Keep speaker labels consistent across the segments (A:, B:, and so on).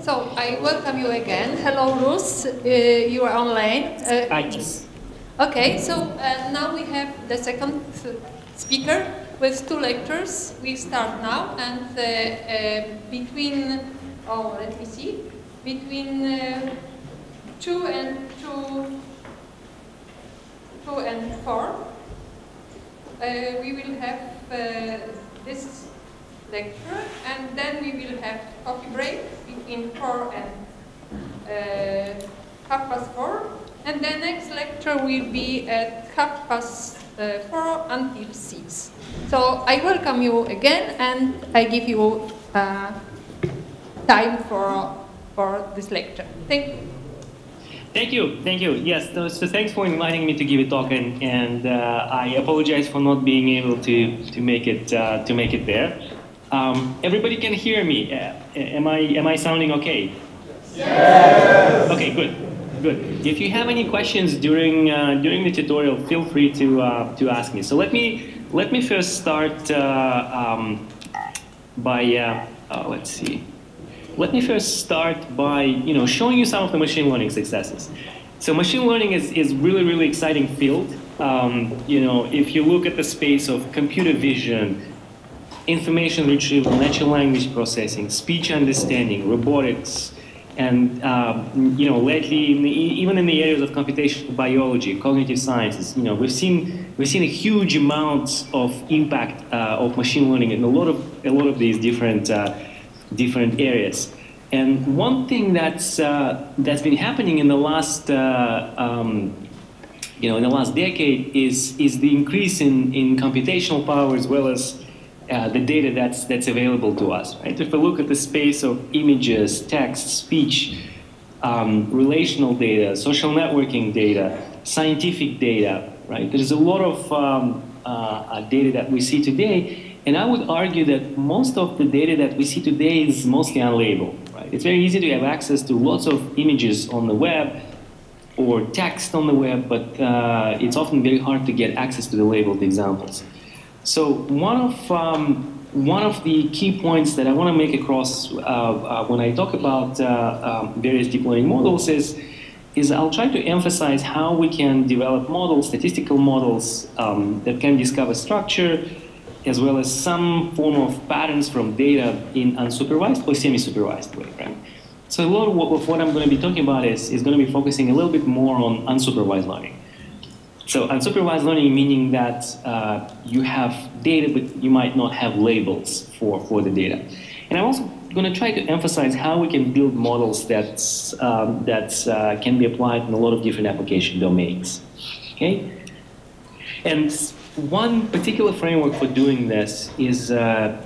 A: So I welcome you again. Hello, Rus. You are online.
B: Yes.
A: Okay, so now we have the second speaker with two lectures. We start now, and between, let me see, between 2 and 4, we will have this lecture, and then we will have coffee break between 4 and 4:30, and the next lecture will be at 4:30 until 6. So I welcome you again, and I give you time for this lecture. Thank you.
B: Thank you. Yes, so thanks for inviting me to give a talk, and I apologize for not being able to make it there. Everybody can hear me. Am I sounding okay?
C: Yes.
B: Okay, good. If you have any questions during the tutorial, feel free to ask me. So let me first start by let's see. Let me first start by showing you some of the machine learning successes. So machine learning is really exciting field. If you look at the space of computer vision, information retrieval, natural language processing, speech understanding, robotics, and lately even in the areas of computational biology, cognitive sciences, we've seen a huge amount of impact of machine learning in a lot of these different areas. And one thing that's been happening in the last decade is the increase in computational power as well as the data that's available to us. Right? If we look at the space of images, text, speech, relational data, social networking data, scientific data, right? There's a lot of data that we see today. And I would argue that most of the data that we see today is mostly unlabeled. Right? It's very easy to have access to lots of images on the web or text on the web, but it's often very hard to get access to the labeled examples. So one of the key points that I want to make across when I talk about various deep learning models is I'll try to emphasize how we can develop models, statistical models that can discover structure, as well as some form of patterns from data in unsupervised or semi-supervised way, right? So a lot of what I'm going to be talking about is going to be focusing a little bit more on unsupervised learning. So unsupervised learning meaning that you have data, but you might not have labels for the data. And I'm also going to try to emphasize how we can build models that can be applied in a lot of different application domains, okay? And one particular framework for doing this is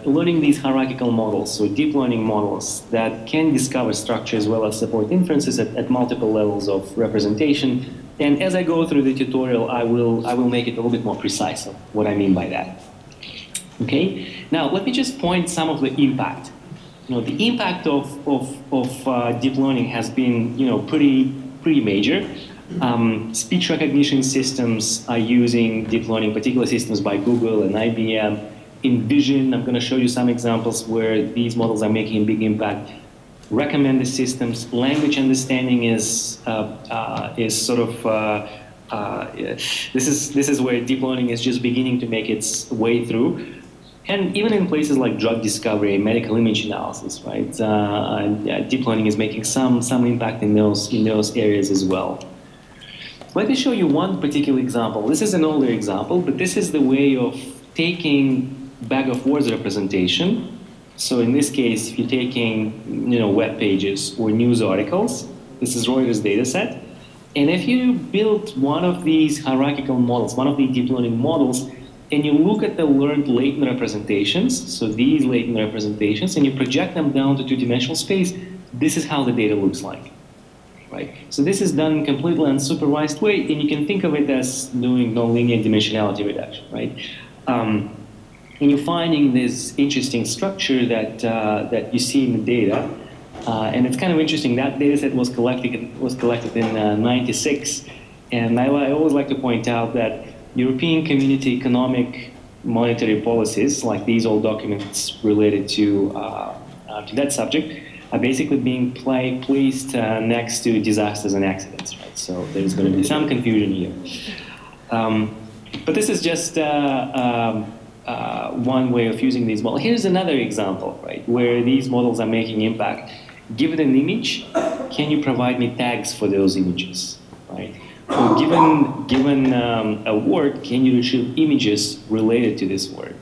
B: learning these hierarchical models, so deep learning models that can discover structure as well as support inferences at multiple levels of representation. And as I go through the tutorial, I will make it a little bit more precise of what I mean by that. Okay. Now let me just point some of the impact. The impact of deep learning has been pretty major. Speech recognition systems are using deep learning, particular systems by Google and IBM. In Vision, I'm going to show you some examples where these models are making a big impact. Recommender systems, language understanding is sort of this is where deep learning is just beginning to make its way through. And even in places like drug discovery, medical image analysis, right? Deep learning is making some impact in those areas as well. Let me show you one particular example. This is an older example, but this is the way of taking bag of words representation. So in this case, if you're taking web pages or news articles, this is Reuters data set. And if you build one of these hierarchical models, one of the deep learning models, and you look at the learned latent representations, so these latent representations, and you project them down to two-dimensional space, this is how the data looks like. Right? So this is done in completely unsupervised way, and you can think of it as doing nonlinear dimensionality reduction, right? And you're finding this interesting structure that you see in the data, and it's kind of interesting. That data set was collected in '96, and I always like to point out that European Community Economic Monetary Policies, like these old documents related to that subject, are basically being placed next to disasters and accidents, right? So there's going to be some confusion here. But this is just one way of using these models. Here's another example, right, where these models are making impact. Given an image, can you provide me tags for those images, right? Or given a word, can you retrieve images related to this word?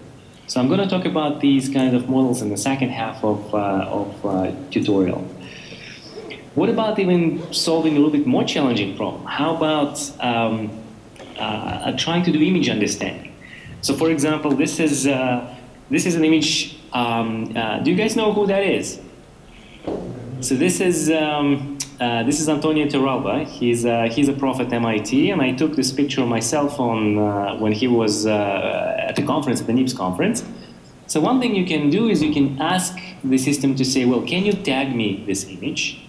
B: So I'm going to talk about these kind of models in the second half of tutorial. What about even solving a little bit more challenging problem? How about trying to do image understanding? So, for example, this is an image. Do you guys know who that is? So this is Antonio Torralba. He's a prof at MIT, and I took this picture on my cell phone when he was at the conference, at the NIPS conference. So one thing you can do is you can ask the system to say, well, can you tag me this image?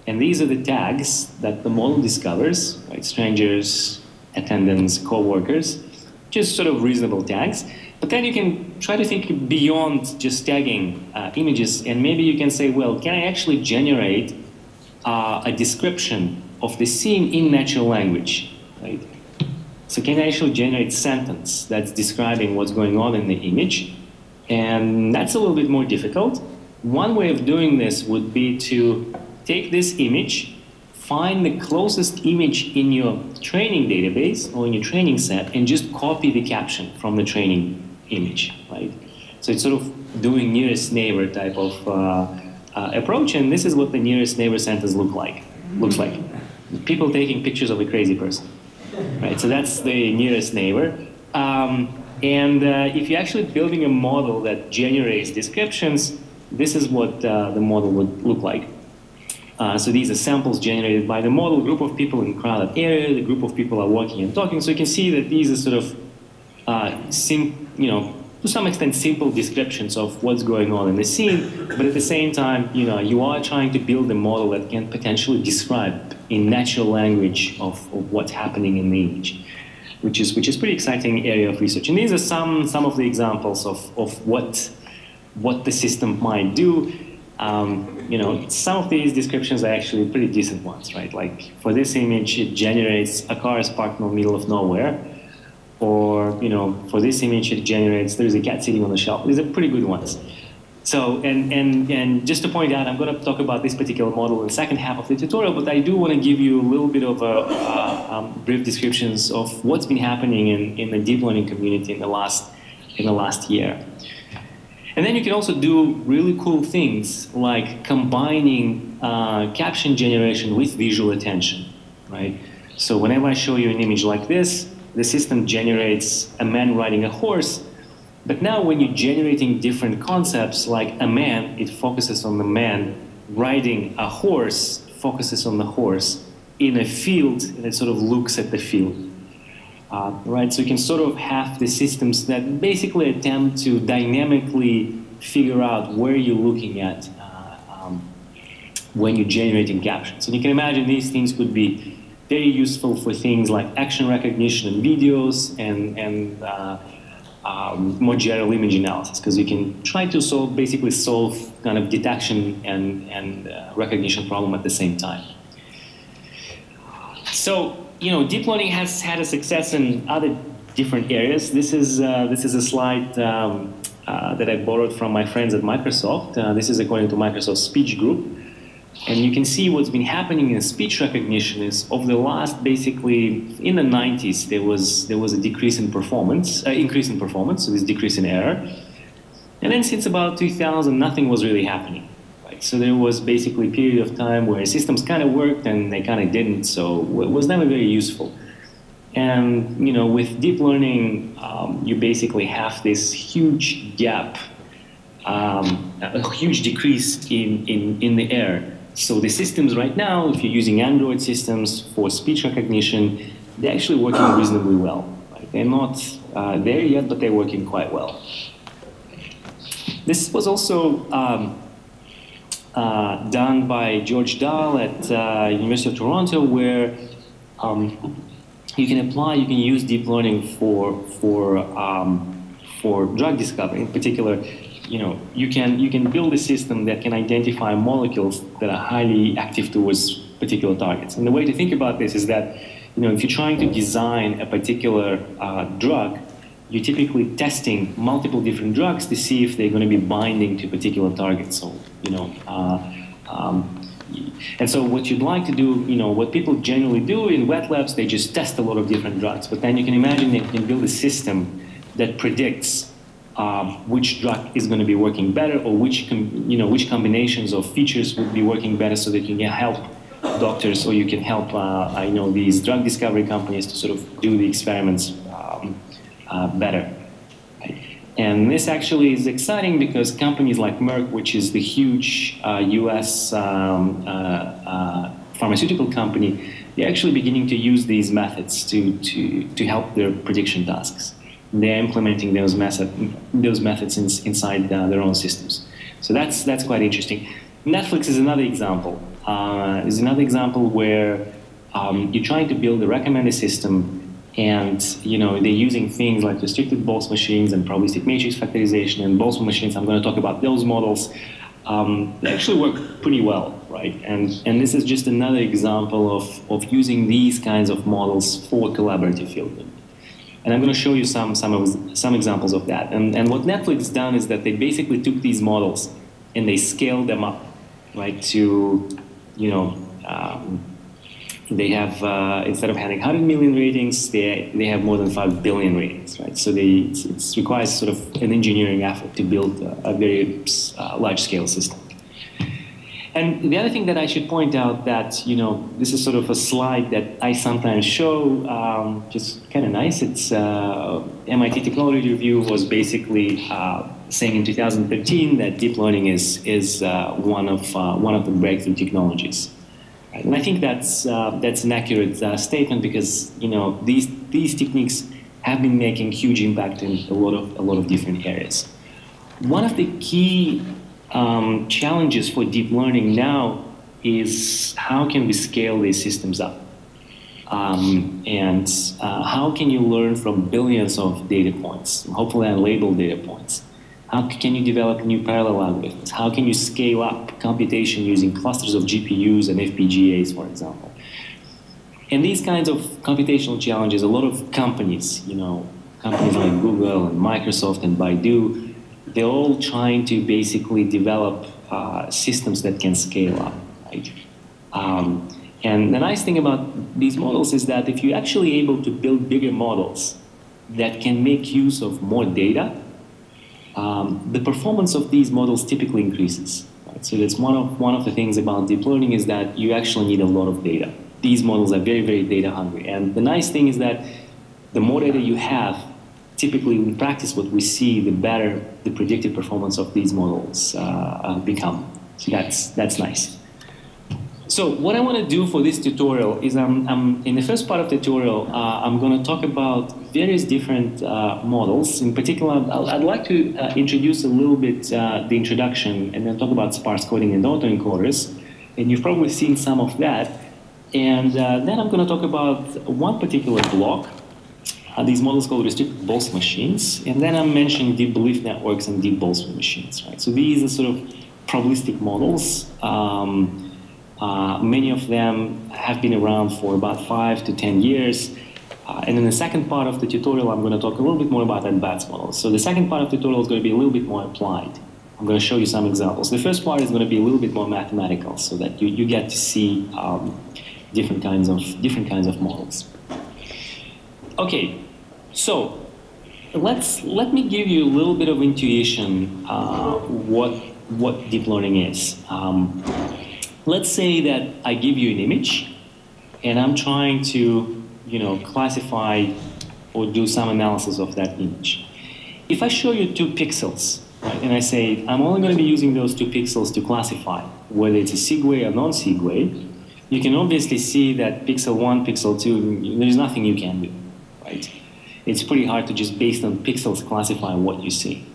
B: And these are the tags that the model discovers, right? Strangers, attendants, co-workers, just sort of reasonable tags. But then you can try to think beyond just tagging images, and maybe you can say, well, can I actually generate a description of the scene in natural language, right? So can I actually generate a sentence that's describing what's going on in the image? And that's a little bit more difficult. One way of doing this would be to take this image, find the closest image in your training database or in your training set, and just copy the caption from the training image, right? So it's sort of doing nearest neighbor type of approach, and this is what the nearest neighbor sentence looks like. People taking pictures of a crazy person, right? So that's the nearest neighbor. If you're actually building a model that generates descriptions, this is what the model would look like. So these are samples generated by the model, group of people in a crowded area, the group of people are walking and talking. So you can see that these are sort of, to some extent, simple descriptions of what's going on in the scene, but at the same time, you are trying to build a model that can potentially describe in natural language of what's happening in the image, which is pretty exciting area of research. And these are some of the examples of what the system might do. Some of these descriptions are actually pretty decent ones, right? Like for this image, it generates a car is parked in the middle of nowhere. Or, for this image, it generates, there's a cat sitting on the shelf. These are pretty good ones. So, and just to point out, I'm going to talk about this particular model in the second half of the tutorial, but I do want to give you a little bit of brief descriptions of what's been happening in the deep learning community in the last year. And then you can also do really cool things like combining caption generation with visual attention, right? So whenever I show you an image like this, the system generates a man riding a horse, but now when you're generating different concepts like a man, it focuses on the man, riding a horse focuses on the horse in a field, and it sort of looks at the field. Right, so you can sort of have the systems that basically attempt to dynamically figure out where you're looking at when you're generating captions. And you can imagine these things could be very useful for things like action recognition in videos and more general image analysis, because you can try to basically solve kind of detection and recognition problem at the same time. So, deep learning has had a success in other different areas. This is a slide that I borrowed from my friends at Microsoft. This is according to Microsoft Speech Group. And you can see what's been happening in speech recognition is over the last, basically, in the 90s, there was a decrease in performance, increase in performance, so this decrease in error. And then since about 2000, nothing was really happening. Right? So there was basically a period of time where systems kind of worked and they kind of didn't, so it was never very useful. And with deep learning, you basically have this huge gap, a huge decrease in the error. So the systems right now, if you're using Android systems for speech recognition, they're actually working reasonably well. Right? They're not there yet, but they're working quite well. This was also done by George Dahl at University of Toronto, where you can use deep learning for drug discovery. In particular, you can build a system that can identify molecules that are highly active towards particular targets. And the way to think about this is that, if you're trying to design a particular drug, you're typically testing multiple different drugs to see if they're going to be binding to particular targets. So, and so what you'd like to do, what people generally do in wet labs, they just test a lot of different drugs. But then you can imagine they can build a system that predicts which drug is going to be working better, or which combinations of features would be working better, so that you can help doctors, or you can help these drug discovery companies to sort of do the experiments better. And this actually is exciting because companies like Merck, which is the huge US pharmaceutical company, they're actually beginning to use these methods to help their prediction tasks. They're implementing those methods inside their own systems. So that's quite interesting. Netflix is another example. Where you're trying to build a recommender system, and they're using things like restricted Boltz machines and probabilistic matrix factorization and Boltzmann machines. I'm going to talk about those models. They actually work pretty well, right? And this is just another example of using these kinds of models for collaborative fieldwork. And I'm going to show you some examples of that. And what Netflix done is that they basically took these models and they scaled them up, right? To they have instead of having 100 million ratings, they have more than 5 billion ratings, right? So it requires sort of an engineering effort to build a very large-scale system. And the other thing that I should point out that, this is sort of a slide that I sometimes show, just kind of nice. It's MIT Technology Review was basically saying in 2013 that deep learning is one of the breakthrough technologies. And I think that's an accurate statement, because these techniques have been making huge impact in a lot of different areas. One of the key challenges for deep learning now is how can we scale these systems up, and how can you learn from billions of data points, hopefully unlabeled data points. How can you develop new parallel algorithms? How can you scale up computation using clusters of GPUs and FPGAs, for example? And these kinds of computational challenges, a lot of companies, companies like Google and Microsoft and Baidu, they're all trying to basically develop systems that can scale up, right? And the nice thing about these models is that if you're actually able to build bigger models that can make use of more data, the performance of these models typically increases. Right? So that's one of the things about deep learning, is that you actually need a lot of data. These models are very, very data hungry. And the nice thing is that the more data you have, typically in practice what we see, the better the predictive performance of these models become. So that's nice. So what I want to do for this tutorial is in the first part of the tutorial, I'm going to talk about various different models. In particular, I'd like to introduce a little bit the introduction, and then talk about sparse coding and autoencoders. And you've probably seen some of that. And then I'm going to talk about one particular block, these models called restricted Boltz machines. And then I'm mentioning deep belief networks and deep Boltzmann machines. Right? So these are sort of probabilistic models. Many of them have been around for about 5 to 10 years. And in the second part of the tutorial, I'm going to talk a little bit more about advanced models. So the second part of the tutorial is going to be a little bit more applied. I'm going to show you some examples. The first part is going to be a little bit more mathematical, so that you get to see different kinds of models. Okay, so let me give you a little bit of intuition what deep learning is. Let's say that I give you an image, and I'm trying to, classify or do some analysis of that image. If I show you 2 pixels, right, and I say I'm only going to be using those 2 pixels to classify whether it's a segue or non-segue, you can obviously see that pixel 1, pixel 2, there's nothing you can do, right? It's pretty hard to just based on pixels classify what you see.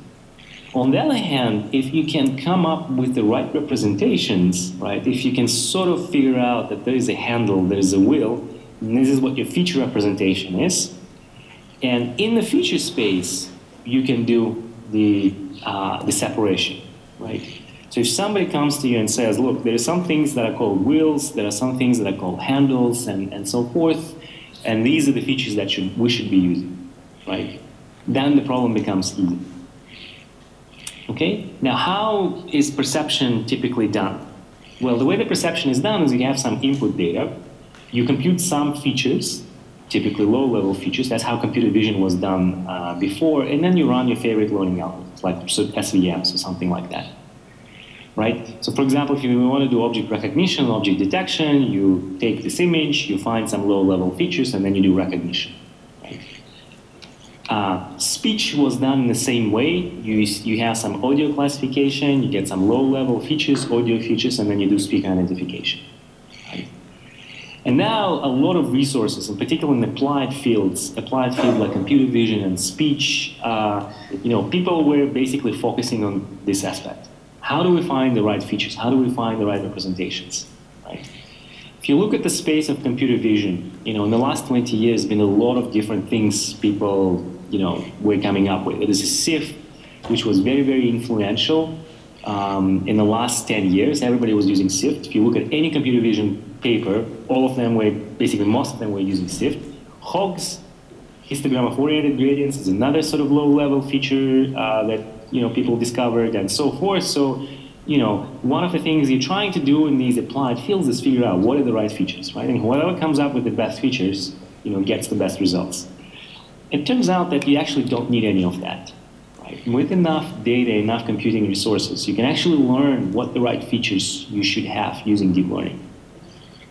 B: On the other hand, if you can come up with the right representations, right, if you can sort of figure out that there is a handle, there is a wheel, and this is what your feature representation is, and in the feature space, you can do the separation, right? So if somebody comes to you and says, look, there are some things that are called wheels, there are some things that are called handles, and so forth, and these are the features that we should be using, right? Then the problem becomes easy. Okay? Now, how is perception typically done? Well, the way the perception is done is you have some input data, you compute some features, typically low-level features. That's how computer vision was done before, and then you run your favorite learning algorithms, like SVMs or something like that, right? So, for example, if you want to do object recognition, object detection, you take this image, you find some low-level features, and then you do recognition, right? Speech was done in the same way. You have some audio classification, you get some low-level features, audio features, and then you do speaker identification, right? And now a lot of resources, in particular in applied fields like computer vision and speech, people were basically focusing on this aspect. How do we find the right features? How do we find the right representations? Right? If you look at the space of computer vision, in the last 20 years, been a lot of different things people, were coming up with. There's a SIFT, which was very, very influential. In the last 10 years, everybody was using SIFT. If you look at any computer vision paper, all of them were, basically most of them were using SIFT. HOGS, histogram of oriented gradients, is another sort of low-level feature that people discovered, and so forth. So, one of the things you're trying to do in these applied fields is figure out what are the right features, right? And whoever comes up with the best features, gets the best results. It turns out that you actually don't need any of that. With enough data, enough computing resources, you can actually learn what the right features you should have using deep learning.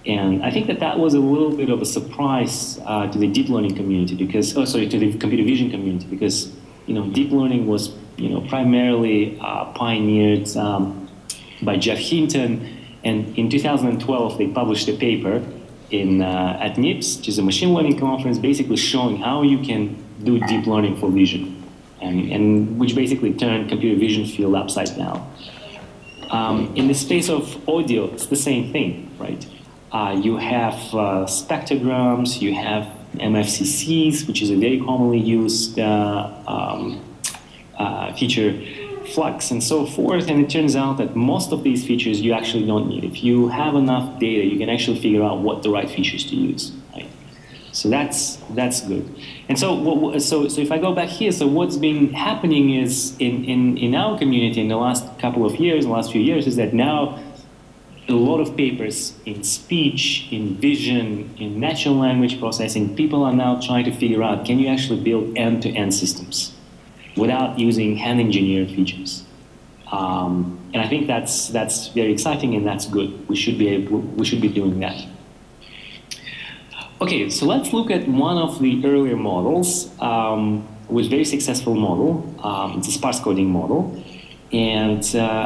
B: And I think that was a little bit of a surprise to the deep learning community because, to the computer vision community, because, deep learning was, primarily pioneered by Jeff Hinton. And in 2012, they published a paper at NIPS, which is a machine learning conference, basically showing how you can do deep learning for vision. And which basically turned computer vision field upside down. In the space of audio, it's the same thing, right? You have spectrograms, you have MFCCs, which is a very commonly used feature, flux, and so forth. And it turns out that most of these features you actually don't need. If you have enough data, you can actually figure out what the right features to use, right? So that's good. And so if I go back here, so what's been happening is in our community in the last couple of years, the last few years, is that now a lot of papers in speech, in vision, in natural language processing, people are now trying to figure out, can you actually build end-to-end systems without using hand-engineered features? And I think that's very exciting and that's good. We should be doing that. Okay, so let's look at one of the earlier models, which is a very successful model. It's a sparse coding model. And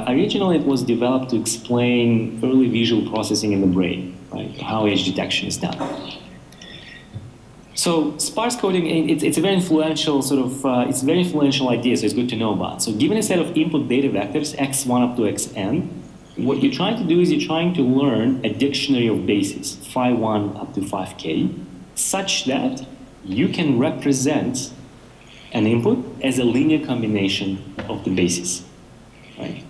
B: originally it was developed to explain early visual processing in the brain, right? How edge detection is done. So sparse coding, it's a very influential it's a very influential idea, so it's good to know about. So given a set of input data vectors, x1 up to xn, what you're trying to do is you're trying to learn a dictionary of bases, phi1 up to 5k, such that you can represent an input as a linear combination of the bases, right?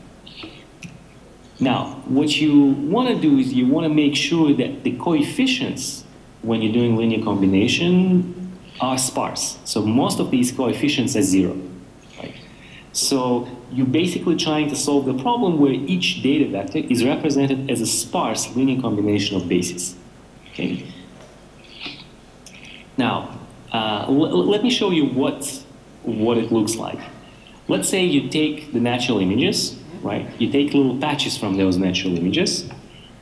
B: Now, what you want to do is you want to make sure that the coefficients when you're doing linear combination are sparse. So most of these coefficients are 0, right? So you're basically trying to solve the problem where each data vector is represented as a sparse linear combination of bases. Okay. Now, let me show you what it looks like. Let's say you take the natural images, right? You take little patches from those natural images,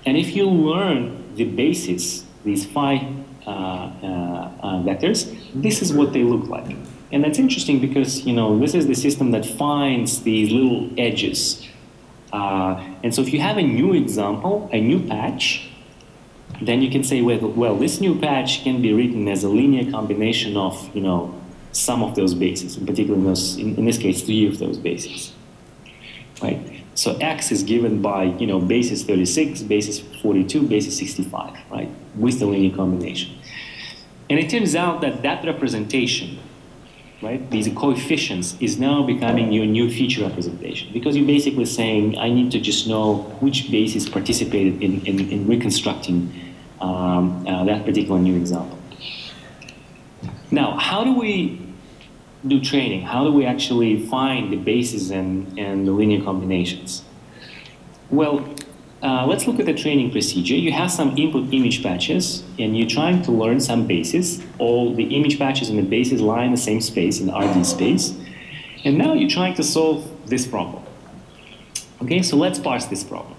B: and if you learn the bases, these phi vectors, this is what they look like. And that's interesting because, this is the system that finds these little edges. And so if you have a new example, a new patch, then you can say, well, this new patch can be written as a linear combination of, some of those bases, in particular, in this case, 3 of those bases, right? So x is given by, basis 36, basis 42, basis 65, right, with the linear combination. And it turns out that that representation right? These coefficients is now becoming your new feature representation, because you're basically saying, I need to just know which basis participated in reconstructing that particular new example. Now, how do we do training? How do we actually find the bases and the linear combinations? Well, let's look at the training procedure. You have some input image patches, and you're trying to learn some bases. All the image patches and the bases lie in the same space, in the RD space. And now you're trying to solve this problem. Okay, so let's parse this problem.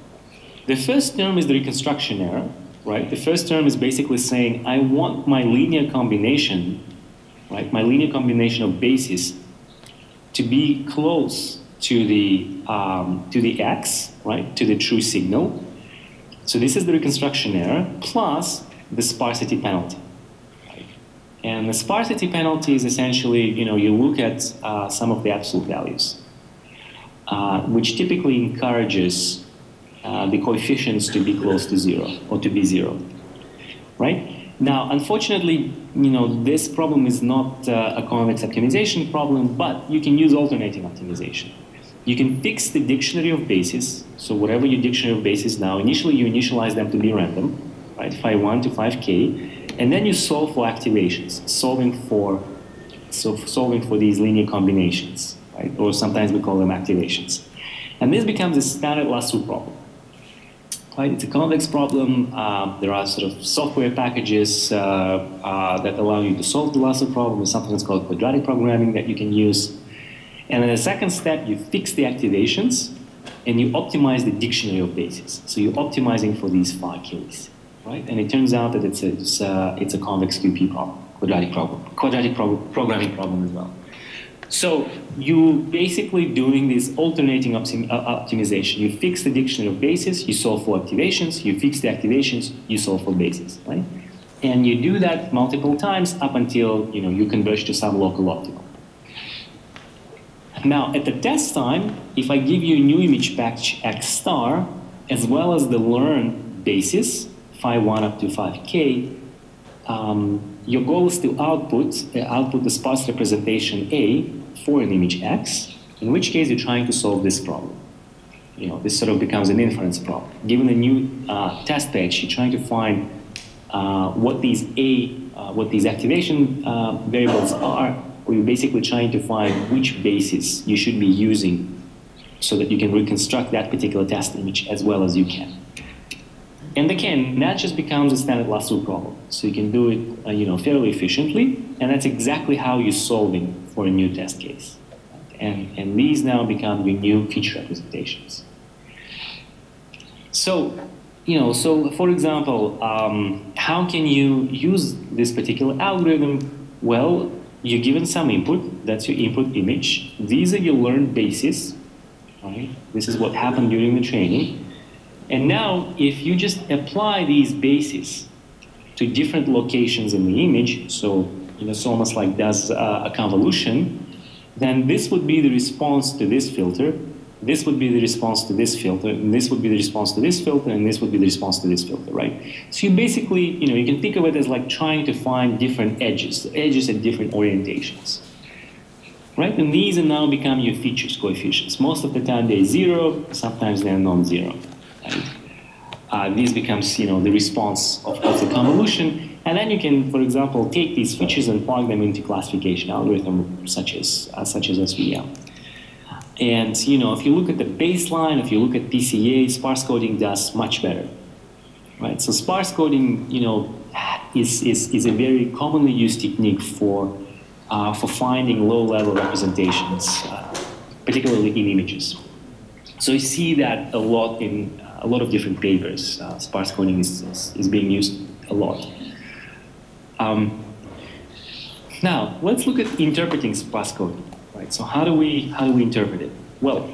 B: The first term is the reconstruction error, right? The first term is basically saying, I want my linear combination, right? My linear combination of bases to be close to the X, right, to the true signal. So this is the reconstruction error plus the sparsity penalty. Right? And the sparsity penalty is essentially, you look at some of the absolute values, which typically encourages the coefficients to be close to zero or to be zero, right? Now, unfortunately, this problem is not a convex optimization problem, but you can use alternating optimization. You can fix the dictionary of bases. So whatever your dictionary of bases now, initially you initialize them to be random, right? Phi 1 to 5k, and then you solve for activations, solving for these linear combinations, right? Or sometimes we call them activations. And this becomes a standard lasso problem. Right? It's a convex problem. There are sort of software packages that allow you to solve the lasso problem. There's something that's called quadratic programming that you can use. And in the second step, you fix the activations and you optimize the dictionary of bases. So you're optimizing for these 5Ks, right? And it turns out that it's a convex QP problem, quadratic programming problem as well. So you basically doing this alternating optimization. You fix the dictionary of bases, you solve for activations, you fix the activations, you solve for bases, right? And you do that multiple times up until you converge to some local optimal. Now, at the test time, if I give you a new image patch X star, as well as the learn basis, phi 1 up to 5k, your goal is to output the sparse representation A for an image X, in which case you're trying to solve this problem. This sort of becomes an inference problem. Given a new test patch, you're trying to find what these activation variables are. We're basically trying to find which basis you should be using so that you can reconstruct that particular test image as well as you can. And again, that just becomes a standard lasso problem. So you can do it fairly efficiently, and that's exactly how you're solving for a new test case. And these now become your new feature representations. So, for example, how can you use this particular algorithm? Well, you're given some input, that's your input image. These are your learned bases, right? This is what happened during the training. And now, if you just apply these bases to different locations in the image, so it's almost like does a convolution, then this would be the response to this filter, this would be the response to this filter, and this would be the response to this filter, and this would be the response to this filter, right? So you basically, you can think of it as like trying to find different edges at different orientations, right? And these are now become your features coefficients. Most of the time they're zero, sometimes they're non-zero, right? These becomes, the response of the convolution, and then you can, for example, take these features and plug them into classification algorithm such as SVM. And if you look at the baseline, if you look at PCA, sparse coding does much better, right? So sparse coding, is a very commonly used technique for finding low-level representations, particularly in images. So you see that a lot in a lot of different papers. Sparse coding is being used a lot. Now let's look at interpreting sparse coding. Right, so how do we interpret it? Well,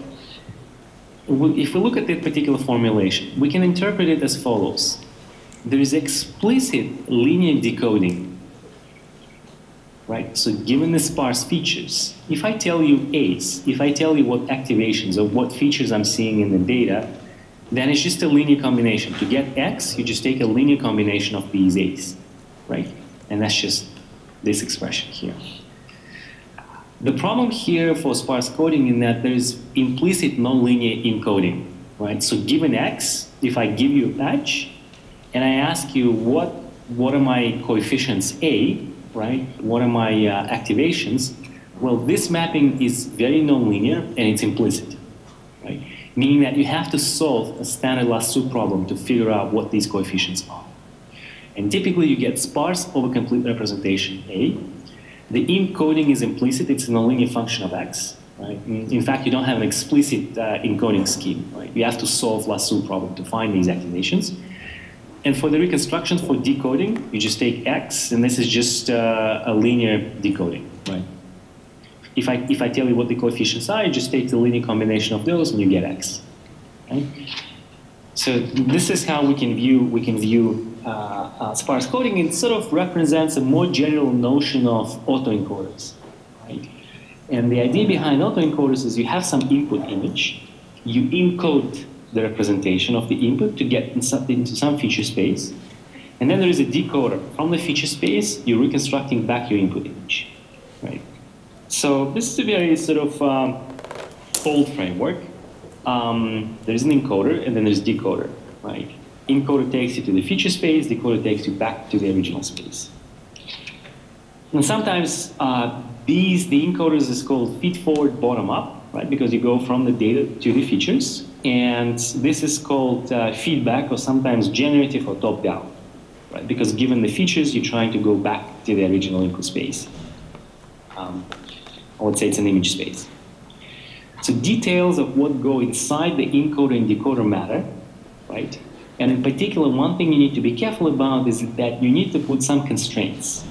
B: if we look at that particular formulation, we can interpret it as follows. There is explicit linear decoding, right? So given the sparse features, if I tell you A's, if I tell you what activations or what features I'm seeing in the data, then it's just a linear combination. To get X, you just take a linear combination of these A's, right? And that's just this expression here. The problem here for sparse coding is that there is implicit nonlinear encoding, right? So given X, if I give you a patch, and I ask you what are my coefficients A, right? What are my activations? Well, this mapping is very nonlinear and it's implicit, right? Meaning that you have to solve a standard lasso problem to figure out what these coefficients are. And typically you get sparse over complete representation A. The encoding is implicit, it's a nonlinear function of X, right? In fact, you don't have an explicit encoding scheme, right? You have to solve lasso problem to find these activations. And for the reconstructions for decoding, you just take X, and this is just a linear decoding, right? If I tell you what the coefficients are, you just take the linear combination of those, and you get X, right? So this is how we can view sparse coding. It sort of represents a more general notion of autoencoders, right? And the idea behind autoencoders is you have some input image, you encode the representation of the input to get into some feature space, and then there is a decoder. From the feature space, you're reconstructing back your input image, right? So this is a very sort of old framework. There is an encoder, and then there's decoder, right? Encoder takes you to the feature space, decoder takes you back to the original space. And sometimes the encoders is called feed-forward bottom-up, right? Because you go from the data to the features. And this is called feedback, or sometimes generative or top-down, right? Because given the features, you're trying to go back to the original input space. I would say it's an image space. So details of what go inside the encoder and decoder matter, right? And in particular, one thing you need to be careful about is that you need to put some constraints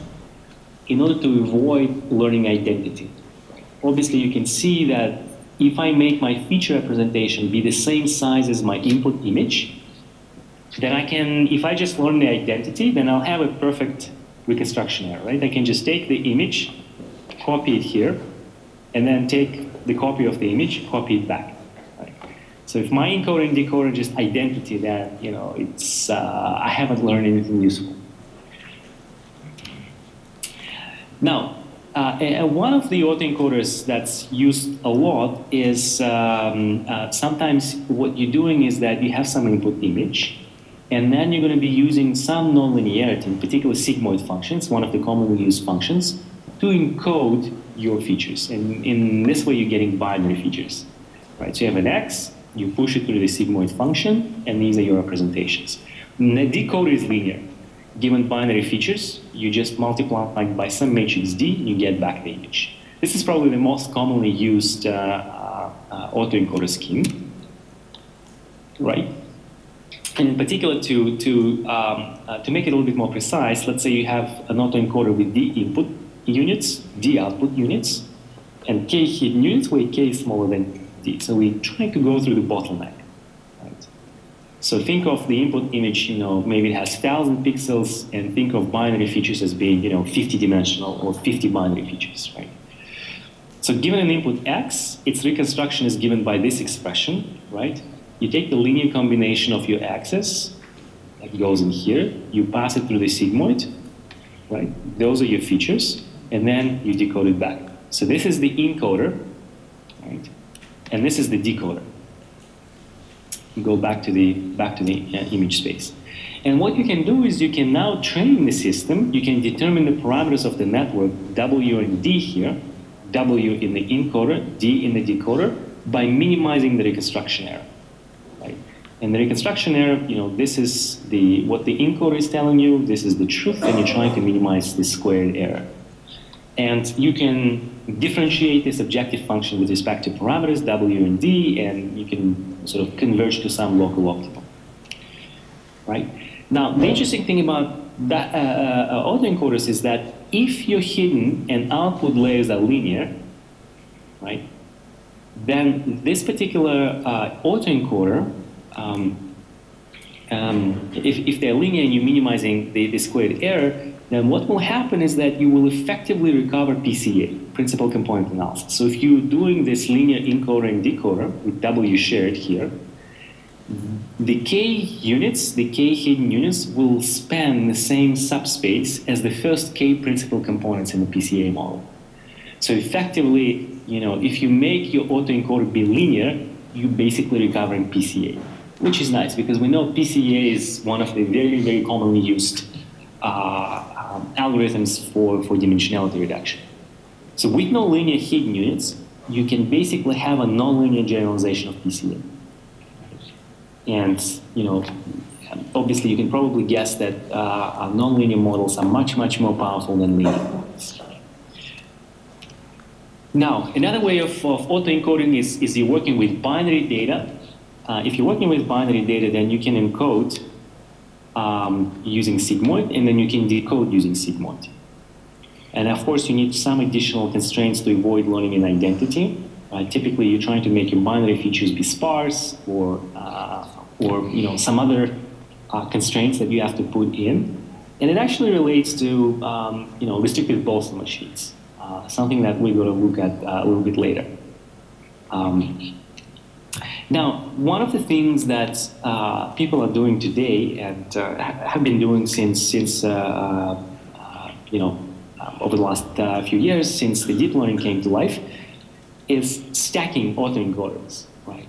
B: in order to avoid learning identity. Obviously, you can see that if I make my feature representation be the same size as my input image, then I can, if I just learn the identity, then I'll have a perfect reconstruction error, right? I can just take the image, copy it here, and then take the copy of the image, copy it back. Right? So if my encoder and decoder just identity, then it's I haven't learned anything useful. Now, one of the autoencoders that's used a lot is sometimes what you're doing is that you have some input image, and then you're going to be using some nonlinearity, in particular sigmoid functions, one of the commonly used functions, to encode your features. And in this way, you're getting binary features. Right? So you have an X, you push it through the sigmoid function, and these are your representations. And the decoder is linear. Given binary features, you just multiply by some matrix D, and you get back the image. This is probably the most commonly used autoencoder scheme, right? And in particular, to make it a little bit more precise, let's say you have an autoencoder with D input units, D output units, and K hidden units where K is smaller than D. So we're trying to go through the bottleneck. So think of the input image, maybe it has 1,000 pixels, and think of binary features as being, 50-dimensional or 50 binary features, right? So given an input X, its reconstruction is given by this expression, right? You take the linear combination of your axes, that goes in here, you pass it through the sigmoid, right? Those are your features, and then you decode it back. So this is the encoder, right? And this is the decoder. Go back to the image space. And what you can do is you can now train the system. You can determine the parameters of the network, W and D here, W in the encoder, D in the decoder, by minimizing the reconstruction error. Right? And the reconstruction error, this is what the encoder is telling you, this is the truth, and you're trying to minimize the squared error. And you can differentiate this objective function with respect to parameters, W and D, and you can sort of converge to some local optimum. Right? Now, the interesting thing about that autoencoders is that if your hidden and output layers are linear, right, then this particular autoencoder, if they're linear and you're minimizing the squared error, then what will happen is that you will effectively recover PCA, principal component analysis. So if you're doing this linear encoder and decoder with W shared here, the K units, the K hidden units, will span the same subspace as the first K principal components in the PCA model. So effectively, if you make your autoencoder be linear, you basically recovering PCA, which is nice because we know PCA is one of the very, very commonly used algorithms for dimensionality reduction. So with no linear hidden units, you can basically have a nonlinear generalization of PCA. And obviously you can probably guess that nonlinear models are much, much more powerful than linear models. Now, another way of autoencoding is you're working with binary data. If you're working with binary data, then you can encode using sigmoid, and then you can decode using sigmoid. And of course, you need some additional constraints to avoid learning an identity. Typically, you're trying to make your binary features be sparse, or some other constraints that you have to put in. And it actually relates to restricted Boltzmann machines, something that we're going to look at a little bit later. Now, one of the things that people are doing today and have been doing since over the last few years, since the deep learning came to life, is stacking autoencoders, right?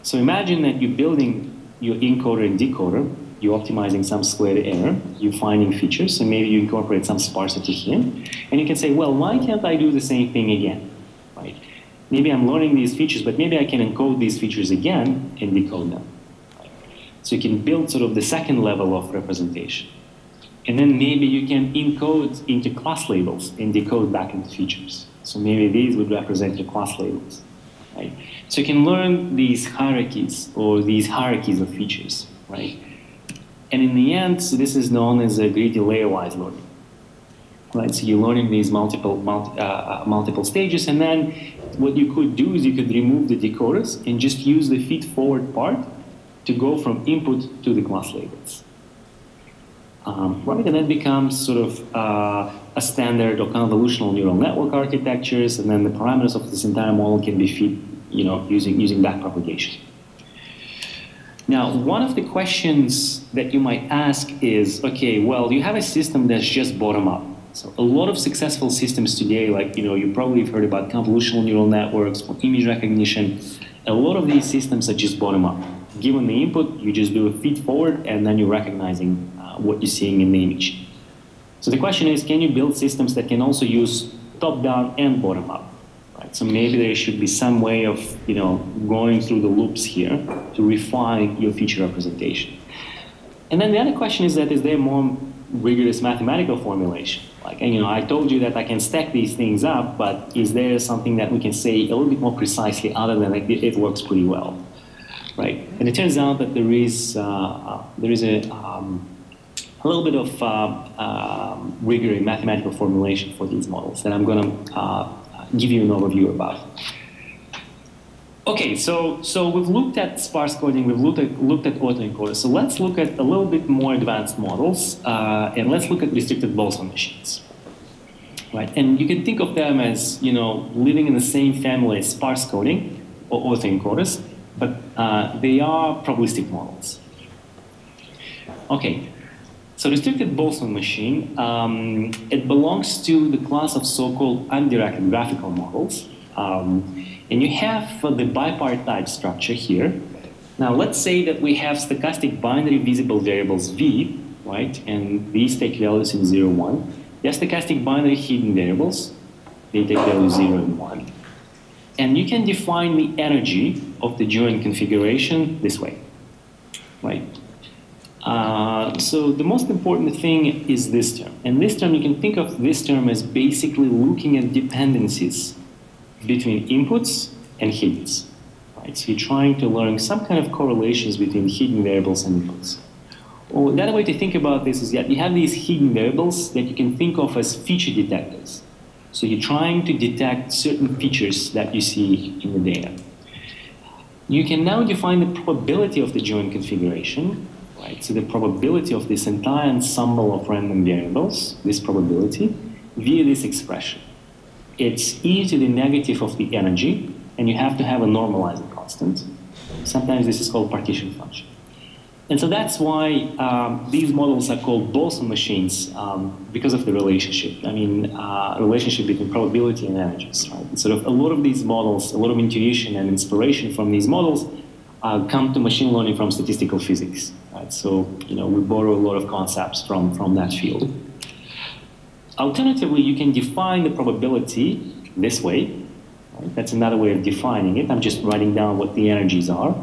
B: So imagine that you're building your encoder and decoder, you're optimizing some squared error, you're finding features, and maybe you incorporate some sparsity here, and you can say, well, why can't I do the same thing again, right? Maybe I'm learning these features, but maybe I can encode these features again and decode them. So you can build sort of the second level of representation. And then maybe you can encode into class labels and decode back into features. So maybe these would represent your class labels, right? So you can learn these hierarchies or these hierarchies of features, right? And in the end, so this is known as a greedy layer-wise learning, right? So you're learning these multiple stages, and then what you could do is you could remove the decoders and just use the feed-forward part to go from input to the class labels. Right, and that becomes sort of a standard of convolutional neural network architectures, and then the parameters of this entire model can be fed, using backpropagation. Now, one of the questions that you might ask is, okay, well, you have a system that's just bottom-up. So a lot of successful systems today, like, you probably have heard about convolutional neural networks for image recognition. A lot of these systems are just bottom-up. Given the input, you just do a feed-forward, and then you're recognizing what you're seeing in the image. So the question is, can you build systems that can also use top-down and bottom-up? Right? So maybe there should be some way of, going through the loops here to refine your feature representation. And then the other question is that, is there more rigorous mathematical formulation? Like, I told you that I can stack these things up, but is there something that we can say a little bit more precisely other than it works pretty well, right? And it turns out that there is a little bit of rigor in mathematical formulation for these models that I'm going to give you an overview about. Okay, so we've looked at sparse coding, we've looked at autoencoders. So let's look at a little bit more advanced models, and let's look at restricted Boltzmann machines. Right, and you can think of them as living in the same family as sparse coding or autoencoders, but they are probabilistic models. Okay. So restricted Boltzmann machine, it belongs to the class of so-called undirected graphical models. And you have the bipartite structure here. Now let's say that we have stochastic binary visible variables V, right? And these take values in 0, 1. You have stochastic binary hidden variables. They take values 0 and 1. And you can define the energy of the joint configuration this way, right? So the most important thing is this term. And this term, you can think of this term as basically looking at dependencies between inputs and hiddens. Right? So you're trying to learn some kind of correlations between hidden variables and inputs. Or the other way to think about this is that you have these hidden variables that you can think of as feature detectors. So you're trying to detect certain features that you see in the data. You can now define the probability of the joint configuration. Right, so the probability of this entire ensemble of random variables, this probability, via this expression. It's e to the negative of the energy, and you have to have a normalizing constant. Sometimes this is called partition function. And so that's why these models are called boson machines because of the relationship. I mean, relationship between probability and energies, right? And sort of a lot of these models, a lot of intuition and inspiration from these models come to machine learning from statistical physics, right? So, you know, we borrow a lot of concepts from that field. Alternatively, you can define the probability this way. Right? That's another way of defining it. I'm just writing down what the energies are.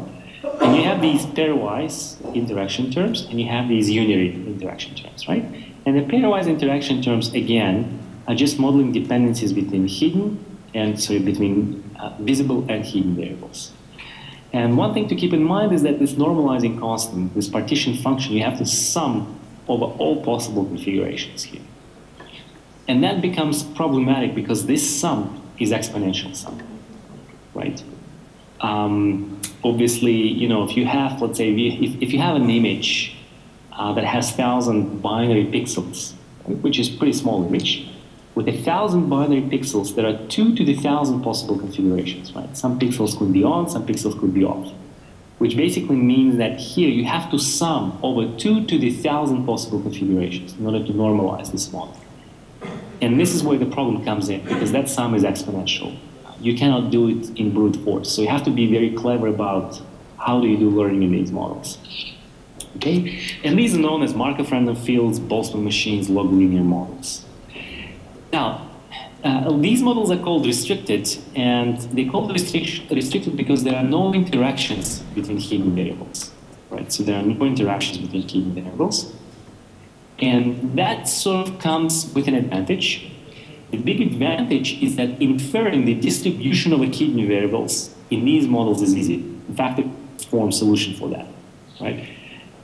B: And you have these pairwise interaction terms, and you have these unary interaction terms, right? And the pairwise interaction terms, again, are just modeling dependencies between hidden and, sorry, between visible and hidden variables. And one thing to keep in mind is that this normalizing constant, this partition function, you have to sum over all possible configurations here. And that becomes problematic because this sum is exponential sum, right? Obviously, you know, if you have, let's say, if you have an image that has 1,000 binary pixels, which is pretty small image, with 1,000 binary pixels, there are 2 to the 1,000 possible configurations, right? Some pixels could be on, some pixels could be off, which basically means that here you have to sum over 2 to the 1,000 possible configurations in order to normalize this model. And this is where the problem comes in, because that sum is exponential. You cannot do it in brute force. So you have to be very clever about how do you do learning in these models. Okay? And these are known as Markov random fields, Boltzmann machines, log linear models. Now, these models are called restricted, and they're called restricted because there are no interactions between hidden variables. Right? So there are no interactions between hidden variables. And that sort of comes with an advantage. The big advantage is that inferring the distribution of hidden variables in these models is easy. In fact, the form solution for that, right?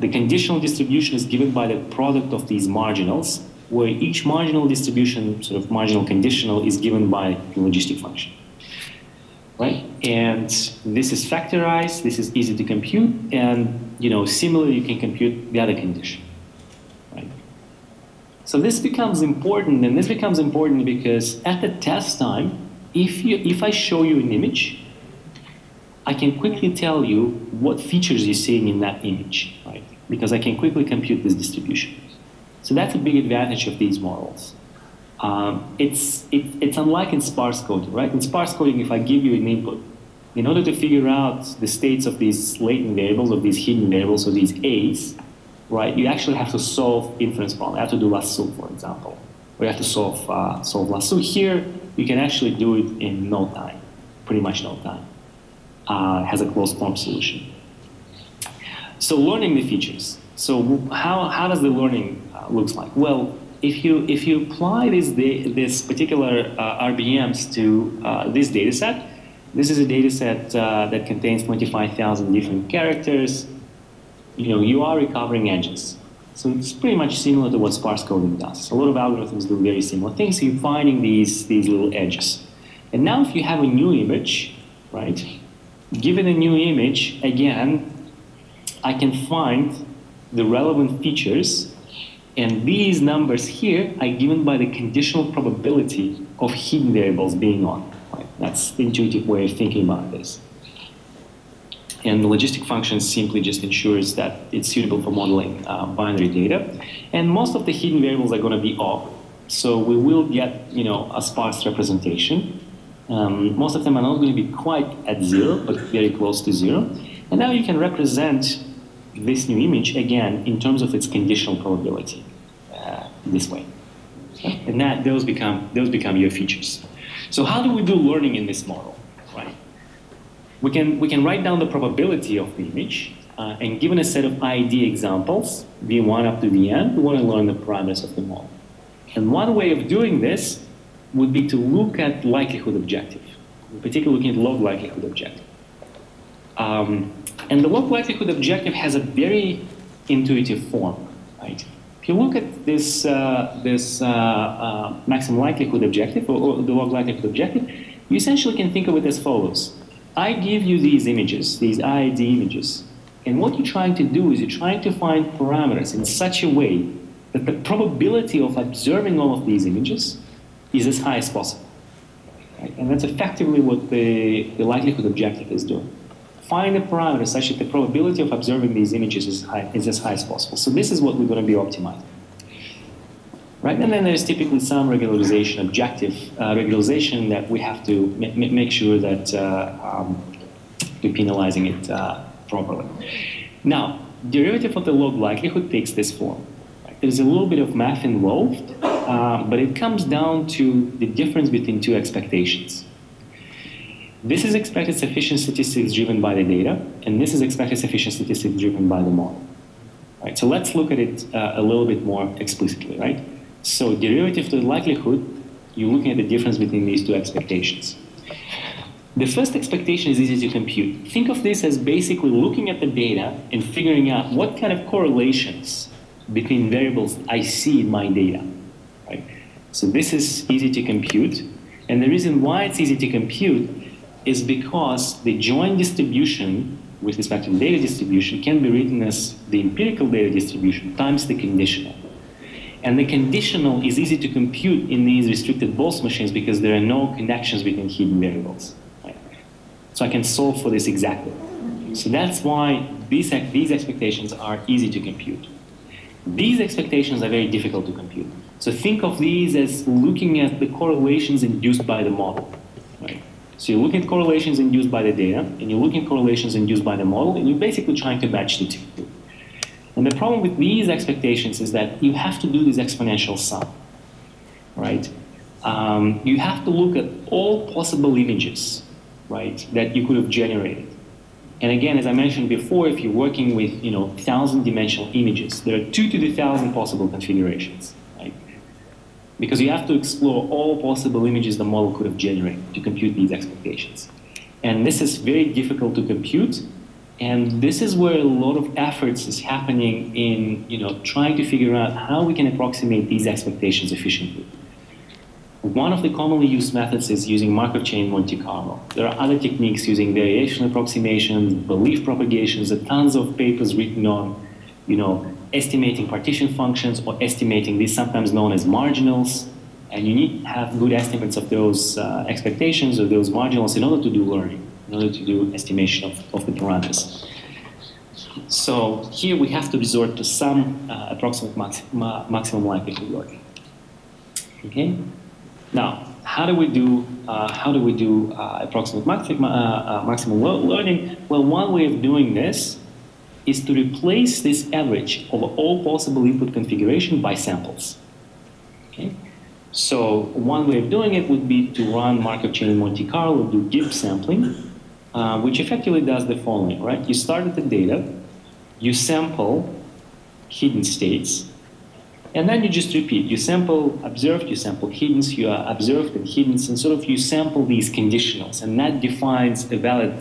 B: The conditional distribution is given by the product of these marginals, where each marginal distribution, sort of marginal conditional, is given by the logistic function, right? And this is factorized, this is easy to compute, and, you know, similarly, you can compute the other condition. So this becomes important, and this becomes important because at the test time, if I show you an image, I can quickly tell you what features you're seeing in that image, right? Because I can quickly compute this distribution. So that's a big advantage of these models. It's unlike in sparse coding, right? In sparse coding, if I give you an input, in order to figure out the states of these latent variables, of these hidden variables, or these A's, right, you actually have to solve inference problem. You have to do lasso, for example. Or you have to solve lasso. Here, you can actually do it in no time, pretty much no time. It has a closed form solution. So learning the features. So how does the learning looks like? Well, if you apply this particular RBMs to this data set, this is a data set that contains 25,000 different characters. You know, you are recovering edges. So it's pretty much similar to what sparse coding does. A lot of algorithms do very similar things. So you're finding these little edges. And now if you have a new image, right, given a new image, again, I can find the relevant features, and these numbers here are given by the conditional probability of hidden variables being on. Right? That's the intuitive way of thinking about this. And the logistic function simply just ensures that it's suitable for modeling binary data. And most of the hidden variables are going to be off. So we will get, you know, a sparse representation. Most of them are not going to be quite at 0, but very close to 0. And now you can represent this new image, again, in terms of its conditional probability, this way. Okay? And those become your features. So how do we do learning in this model, right? We can write down the probability of the image, and given a set of ID examples, V1 up to Vn, we want to learn the parameters of the model. And one way of doing this would be to look at likelihood objective, in particular looking at log likelihood objective. And the log likelihood objective has a very intuitive form, right? If you look at this maximum likelihood objective, or the log likelihood objective, you essentially can think of it as follows. I give you these images, these ID images, and what you're trying to do is you're trying to find parameters in such a way that the probability of observing all of these images is as high as possible. Right? And that's effectively what the likelihood objective is doing. find a parameter such that the probability of observing these images is as high as possible. So this is what we're going to be optimizing. Right? And then there's typically some regularization, objective regularization that we have to make sure that we're penalizing it properly. Now, derivative of the log likelihood takes this form. Right? There's a little bit of math involved, but it comes down to the difference between two expectations. This is expected sufficient statistics driven by the data, and this is expected sufficient statistics driven by the model. Right? So let's look at it a little bit more explicitly, right? So derivative to the likelihood, you're looking at the difference between these two expectations. The first expectation is easy to compute. Think of this as basically looking at the data and figuring out what kind of correlations between variables I see in my data. Right? So this is easy to compute. And the reason why it's easy to compute is because the joint distribution with respect to the data distribution can be written as the empirical data distribution times the conditional. And the conditional is easy to compute in these restricted Boltzmann machines because there are no connections between hidden variables. Right? So I can solve for this exactly. So that's why these expectations are easy to compute. These expectations are very difficult to compute. So think of these as looking at the correlations induced by the model. Right? So you're looking at correlations induced by the data, and you're looking at correlations induced by the model, and you're basically trying to match the two. And the problem with these expectations is that you have to do this exponential sum, right? You have to look at all possible images, right, that you could have generated. And again, as I mentioned before, if you're working with, 1,000-dimensional images, there are 2 to the 1,000 possible configurations, right? Because you have to explore all possible images the model could have generated to compute these expectations. And this is very difficult to compute. And this is where a lot of efforts is happening in, trying to figure out how we can approximate these expectations efficiently. One of the commonly used methods is using Markov chain Monte Carlo. There are other techniques using variational approximations, belief propagations, there are tons of papers written on, estimating partition functions or estimating these, sometimes known as marginals. And you need to have good estimates of those expectations or those marginals in order to do learning, in order to do estimation of the parameters. So here we have to resort to some approximate maximum likelihood learning. Okay. Now, how do we do approximate maximum learning? Well, one way of doing this is to replace this average over all possible input configuration by samples. Okay. So one way of doing it would be to run Markov chain Monte Carlo, do Gibbs sampling, which effectively does the following, right? You start with the data, you sample hidden states, and then you just repeat. You sample observed, you sample hidden, you are observed and hidden, and sort of you sample these conditionals, and that defines a valid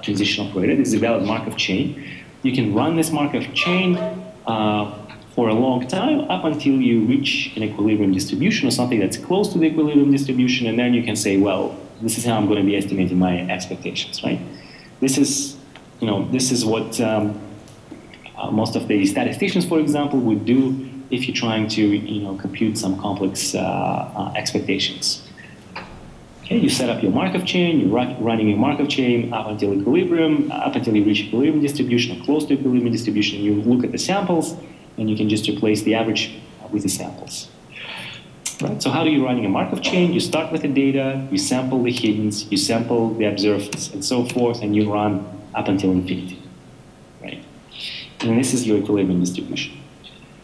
B: transition operator. This is a valid Markov chain. You can run this Markov chain for a long time up until you reach an equilibrium distribution or something that's close to the equilibrium distribution, and then you can say, well, this is how I'm going to be estimating my expectations, right? This is what most of the statisticians, for example, would do if you're trying to, compute some complex expectations. Okay, you set up your Markov chain, you're running your Markov chain up until equilibrium, up until you reach equilibrium distribution or close to equilibrium distribution. You look at the samples, and you can just replace the average with the samples. Right? So how do you run a Markov chain? You start with the data, you sample the hiddens, you sample the observeds, and so forth, and you run up until infinity. Right? And this is your equilibrium distribution.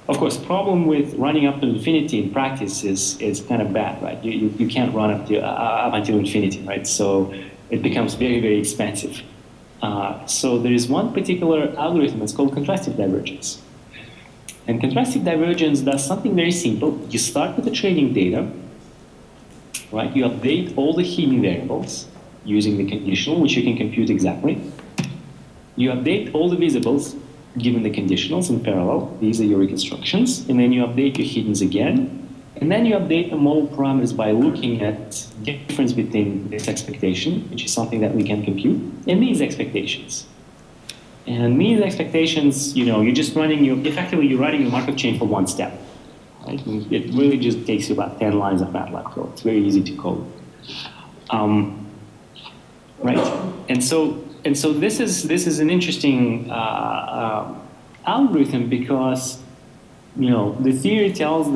B: Of course, the problem with running up to infinity in practice is kind of bad, right? You can't run up until infinity, right? So it becomes very, very expensive. So there is one particular algorithm that's called contrastive divergence. And contrastive divergence does something very simple. You start with the training data, right? You update all the hidden variables using the conditional, which you can compute exactly. You update all the visibles given the conditionals in parallel. These are your reconstructions. And then you update your hiddens again. And then you update the model parameters by looking at the difference between this expectation, which is something that we can compute, and these expectations. And these expectations, you're just running effectively you're writing a Markov chain for one step. Right? It really just takes you about 10 lines of MATLAB code. It's very easy to code. Right? And so so this is an interesting algorithm because the theory tells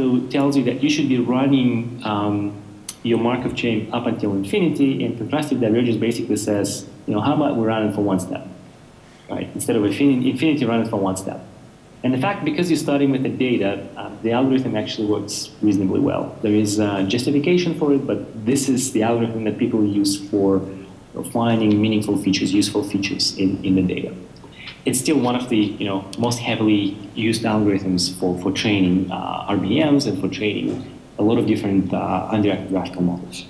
B: you that you should be running your Markov chain up until infinity, and contrastive divergence basically says, how about we run it for one step, right? Instead of infinity, run it for one step. And in fact, because you're starting with the data, the algorithm actually works reasonably well. There is justification for it, but this is the algorithm that people use for finding meaningful features, useful features in the data. It's still one of the most heavily used algorithms for training RBMs and for training a lot of different undirected graphical models.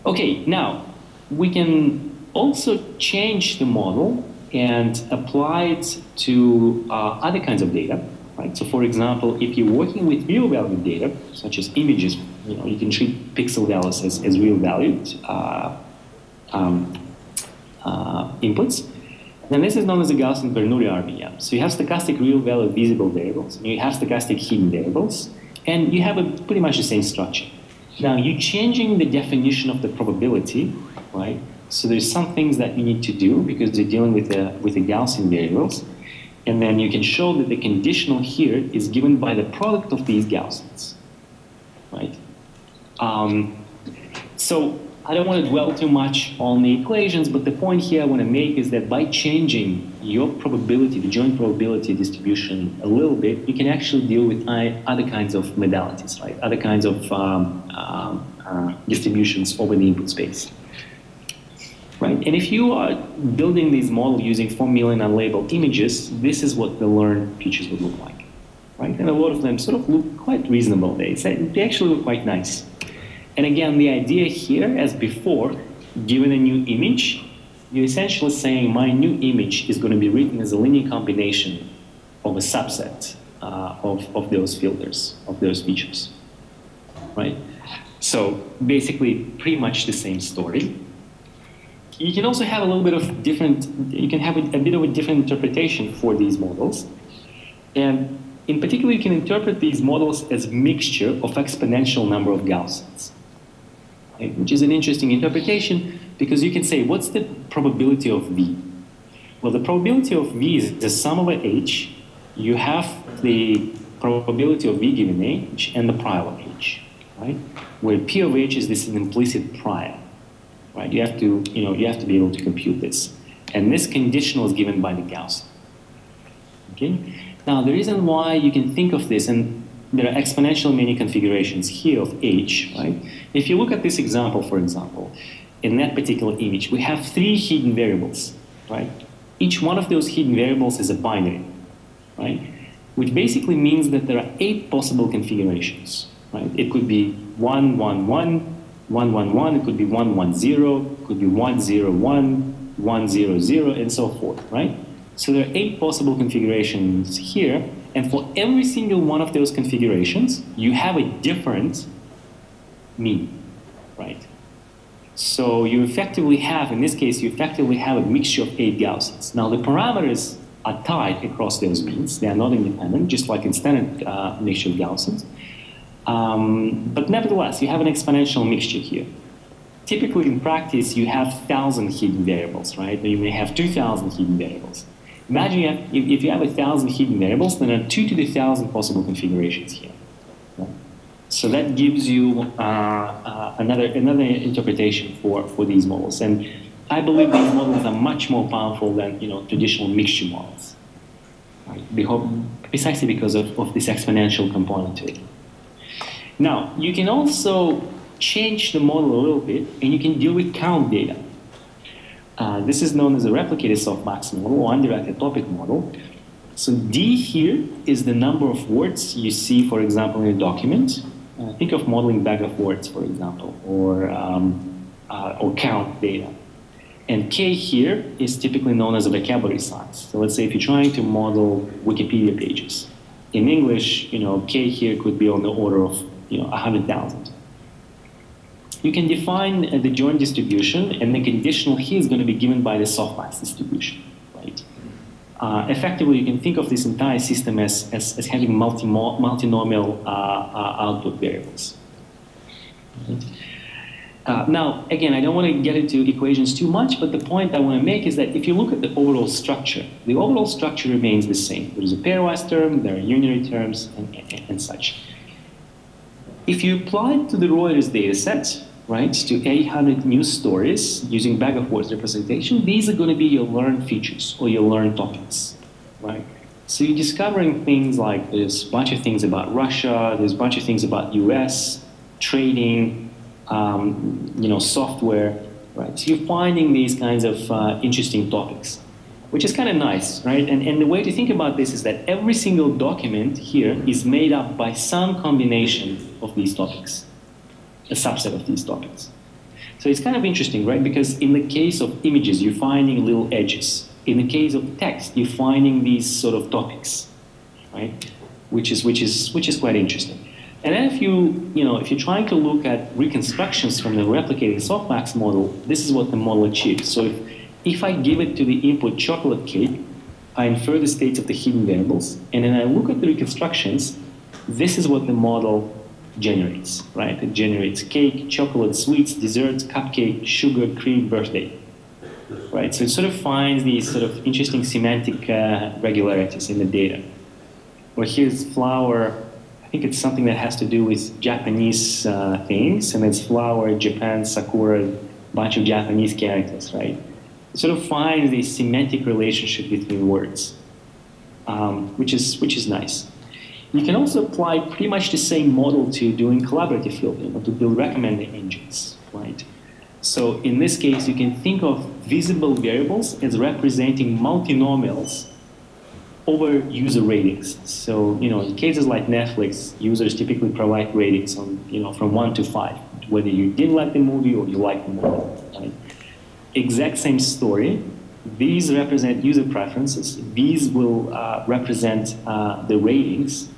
B: Okay, now we can also change the model and apply it to other kinds of data, right? So for example, if you're working with real value data, such as images, you can treat pixel values as real valued inputs. Then this is known as a Gaussian-Bernoulli RBM. So you have stochastic real value visible variables, and you have stochastic hidden variables, and you have pretty much the same structure. Now you're changing the definition of the probability, right? So there's some things that you need to do because you're dealing with the Gaussian variables, and then you can show that the conditional here is given by the product of these Gaussians, right? So I don't want to dwell too much on the equations, but the point here I want to make is that by changing your probability, the joint probability distribution a little bit, you can actually deal with other kinds of modalities, right? Other kinds of distributions over the input space, right? And if you are building these models using 4 million unlabeled images, this is what the learned features would look like, right? And a lot of them sort of look quite reasonable. They actually look quite nice. And again, the idea here, as before, given a new image, you're essentially saying my new image is going to be written as a linear combination of a subset of those filters, of those features, right? So basically, pretty much the same story. You can also have a little bit of different, you can have a bit of a different interpretation for these models. And in particular, you can interpret these models as a mixture of exponential number of Gaussians, right? Which is an interesting interpretation because you can say, what's the probability of V? Well, the probability of V is the sum over H. You have the probability of V given H and the prior of H, right? Where P of H is this implicit prior, right? You have to be able to compute this. And this conditional is given by the Gaussian, okay? Now, the reason why you can think of this, and there are exponential many configurations here of H, right? If you look at this example, for example, in that particular image, we have 3 hidden variables, right? Each one of those hidden variables is a binary, right? Which basically means that there are 8 possible configurations, right? It could be 1, 1, 1, 1, 1, 1, it could be 1, 1, 0, it could be 1, 0, 1, 1, 0, 0, and so forth, right? So there are 8 possible configurations here, and for every single one of those configurations, you have a different mean, right? So you effectively have, in this case, you effectively have a mixture of 8 Gaussians. Now the parameters are tied across those means. They are not independent, just like in standard mixture of Gaussians. But nevertheless, you have an exponential mixture here. Typically in practice, you have 1,000 hidden variables, right? Or you may have 2,000 hidden variables. Imagine if you have 1,000 hidden variables, then there are 2 to the 1,000 possible configurations here. Right? So that gives you another interpretation for these models. And I believe these models are much more powerful than traditional mixture models, right? Precisely because of this exponential component to it. Now, you can also change the model a little bit, and you can deal with count data. This is known as a replicated softmax model or undirected topic model. So D here is the number of words you see, for example, in a document. Think of modeling bag of words, for example, or count data. And K here is typically known as a vocabulary size. So let's say if you're trying to model Wikipedia pages. In English, K here could be on the order of 100,000. You can define the joint distribution, and the conditional here is going to be given by the softmax distribution, right? Effectively, you can think of this entire system as having multinomial output variables. Right? Now, again, I don't want to get into equations too much, but the point I want to make is that if you look at the overall structure remains the same. There's a pairwise term, there are unary terms, and such. If you apply it to the Reuters data set, right, to 800 news stories using bag-of-words representation, these are going to be your learned features or your learned topics, right? So you're discovering things like there's a bunch of things about Russia, there's a bunch of things about US, trading, software, right? So you're finding these kinds of interesting topics, which is kind of nice, right? And the way to think about this is that every single document here is made up by some combination of these topics, a subset of these topics. So it's kind of interesting, right? Because in the case of images, you're finding little edges. In the case of text, you're finding these sort of topics, right? Which is quite interesting. And then if you're trying to look at reconstructions from the replicated softmax model, this is what the model achieves. So if I give it to the input chocolate cake, I infer the states of the hidden variables, and then I look at the reconstructions, this is what the model generates, right? It generates cake, chocolate, sweets, desserts, cupcake, sugar, cream, birthday, right? So it sort of finds these sort of interesting semantic regularities in the data. Where here's flower, I think it's something that has to do with Japanese things, and it's flower, Japan, sakura, bunch of Japanese characters, right? It sort of finds this semantic relationship between words, which is nice. You can also apply pretty much the same model to doing collaborative filtering, or to build recommending engines, right? So in this case, you can think of visible variables as representing multinomials over user ratings. So, in cases like Netflix, users typically provide ratings on, from 1 to 5, whether you didn't like the movie or you liked the movie, right? Exact same story. These represent user preferences. These will represent the ratings,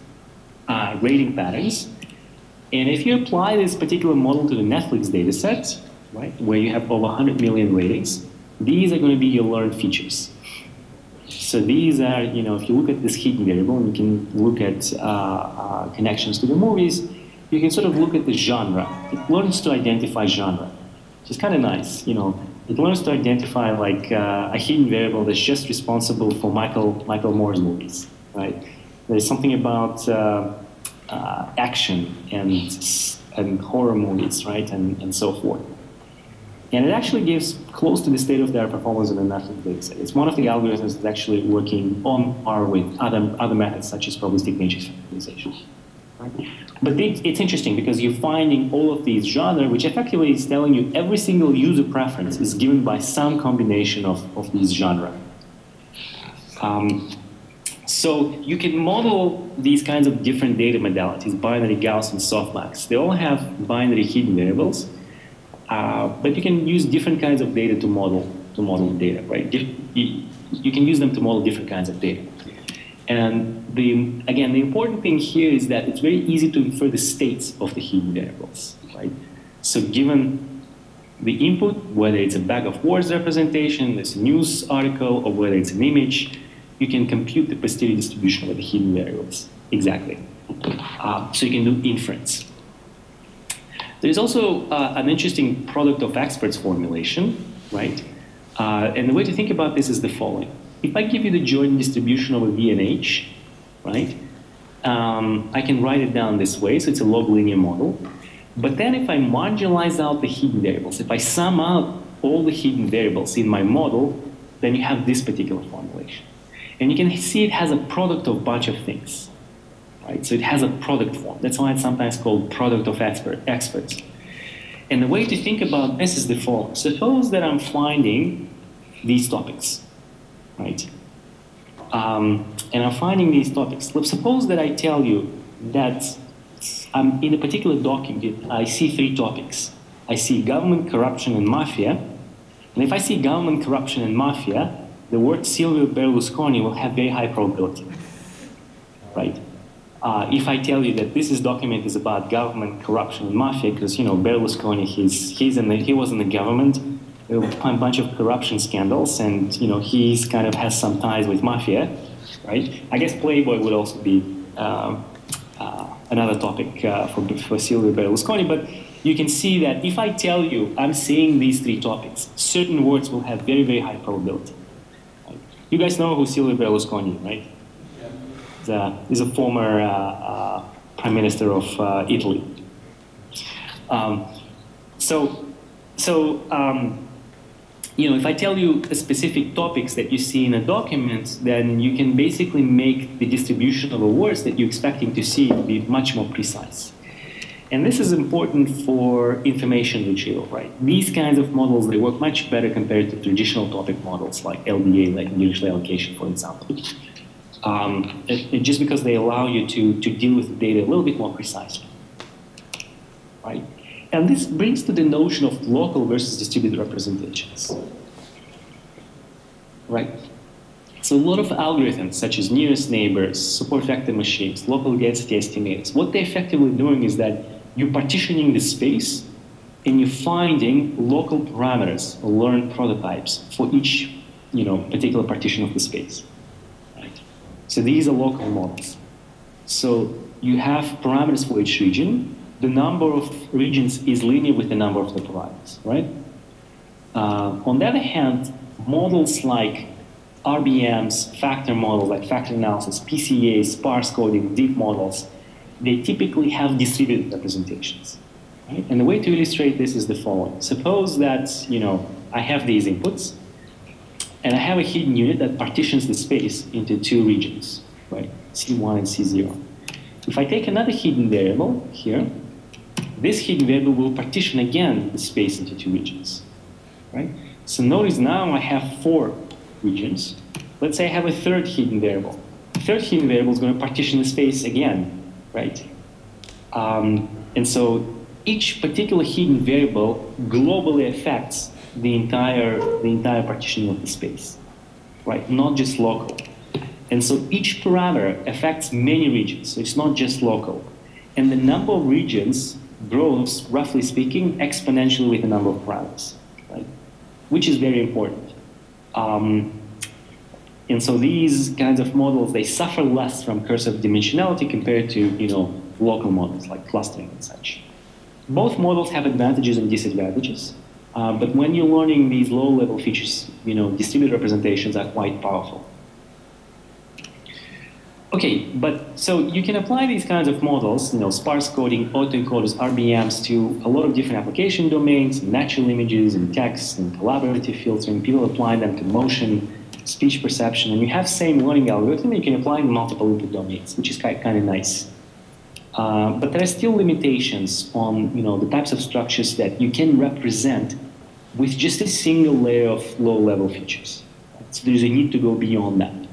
B: rating patterns. And if you apply this particular model to the Netflix data set, right, where you have over 100 million ratings, these are going to be your learned features. So these are, if you look at this hidden variable, and you can look at connections to the movies, you can sort of look at the genre. It learns to identify genre, which is kind of nice. It learns to identify like a hidden variable that's just responsible for Michael Moore's movies, right? There's something about action and horror movies, right, and so forth. And it actually gives close to the state-of-the-art performance in the Netflix dataset. It's one of the algorithms that's actually working on par with other methods such as probabilistic matrix factorization. Right? But it's interesting because you're finding all of these genres, which effectively is telling you every single user preference is given by some combination of these genres. So you can model these kinds of different data modalities, binary, Gaussian, softmax. They all have binary hidden variables. But you can use different kinds of data to model data, right? You can use them to model different kinds of data. And again, the important thing here is that it's very easy to infer the states of the hidden variables, right? So given the input, whether it's a bag-of-words representation, it's a news article, or whether it's an image, you can compute the posterior distribution of the hidden variables, exactly. So you can do inference. There's also an interesting product of experts formulation, right? And the way to think about this is the following. If I give you the Jordan distribution over V and H, right, I can write it down this way, so it's a log linear model. But then if I marginalize out the hidden variables, if I sum out all the hidden variables in my model, then you have this particular formulation. And you can see it has a product of a bunch of things. Right? So it has a product form. That's why it's sometimes called product of experts. And the way to think about this is the following. Suppose that I'm finding these topics, right? And I'm finding these topics. Suppose that I tell you that in a particular document, I see 3 topics. I see government, corruption, and mafia. And if I see government, corruption, and mafia, the word Silvio Berlusconi will have very high probability, right? If I tell you that this document is about government, corruption, and mafia, because Berlusconi, he was in the government, there were a bunch of corruption scandals, and he's kind of has some ties with mafia, right? I guess Playboy would also be another topic for Silvio Berlusconi, but you can see that if I tell you I'm saying these three topics, certain words will have very, very high probability. Right? You guys know who Silvio Berlusconi, right? He's a former Prime Minister of Italy. You know, if I tell you the specific topics that you see in a document, then you can basically make the distribution of the words that you're expecting to see to be much more precise. And this is important for information retrieval, right? These kinds of models, they work much better compared to traditional topic models like LDA, like universal allocation, for example. Just because they allow you to deal with the data a little bit more precisely, right? And this brings to the notion of local versus distributed representations, right? So a lot of algorithms, such as nearest neighbors, support vector machines, local density estimators, what they're effectively doing is that you're partitioning the space and you're finding local parameters or learned prototypes for each, you know, particular partition of the space. Right? So these are local models. So you have parameters for each region. The number of regions is linear with the number of the parameters, right? On the other hand, models like RBMs, factor models like factor analysis, PCAs, sparse coding, deep models, they typically have distributed representations. Right? And the way to illustrate this is the following. Suppose that, you know, I have these inputs, and I have a hidden unit that partitions the space into two regions, right? C1 and C0. If I take another hidden variable here, this hidden variable will partition again the space into two regions, right? So notice now I have 4 regions. Let's say I have a third hidden variable. The third hidden variable is going to partition the space again, right? And so each particular hidden variable globally affects the entire partitioning of the space, right? Not just local. And so each parameter affects many regions, so it's not just local. And the number of regions grows, roughly speaking, exponentially with the number of parameters, right? Which is very important. And so these kinds of models, they suffer less from curse of dimensionality compared to, you know, local models like clustering and such. Both models have advantages and disadvantages, but when you're learning these low-level features, you know, distributed representations are quite powerful. Okay, but so you can apply these kinds of models, you know, sparse coding, autoencoders, RBMs, to a lot of different application domains, natural images and text and collaborative filtering. People apply them to motion, speech perception, and you have same learning algorithm. You can apply in multiple input domains, which is kind of nice. But there are still limitations on, you know, the types of structures that you can represent with just a single layer of low-level features. So there's a need to go beyond that.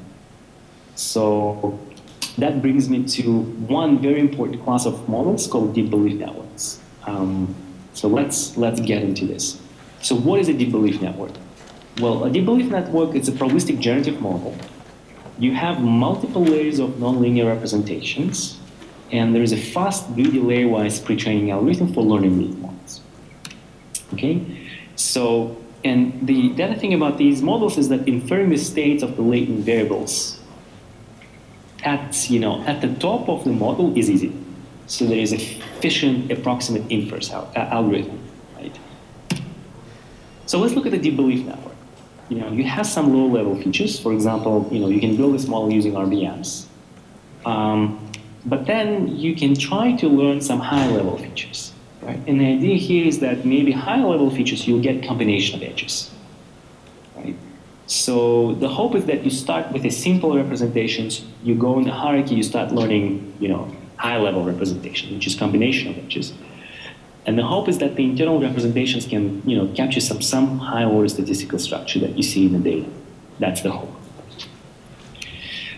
B: So that brings me to one very important class of models called deep belief networks. So let's get into this. So what is a deep belief network? Well, a deep belief network is a probabilistic generative model. You have multiple layers of nonlinear representations, and there is a fast, greedy layer-wise pre-training algorithm for learning these models. Okay? So, and the other thing about these models is that inferring the states of the latent variables at the top of the model is easy. So there is efficient approximate inference algorithm, right? So let's look at the deep belief network. You know, you have some low-level features. For example, you know, you can build this model using RBMs. But then you can try to learn some high-level features, right? And the idea here is that maybe high-level features, you'll get combination of edges, right? So the hope is that you start with a simple representations, you go in the hierarchy, you start learning, you know, high-level representation, which is combination of edges. And the hope is that the internal representations can, you know, capture some high-order statistical structure that you see in the data. That's the hope.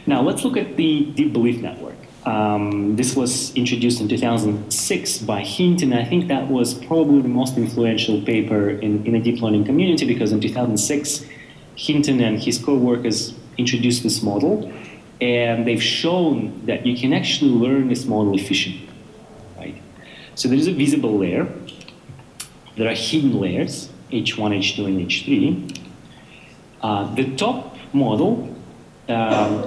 B: Now let's look at the deep belief network. This was introduced in 2006 by Hinton, and I think that was probably the most influential paper in the deep learning community, because in 2006, Hinton and his co-workers introduced this model, and they've shown that you can actually learn this model efficiently, right? So there is a visible layer. There are hidden layers, H1, H2, and H3. The top model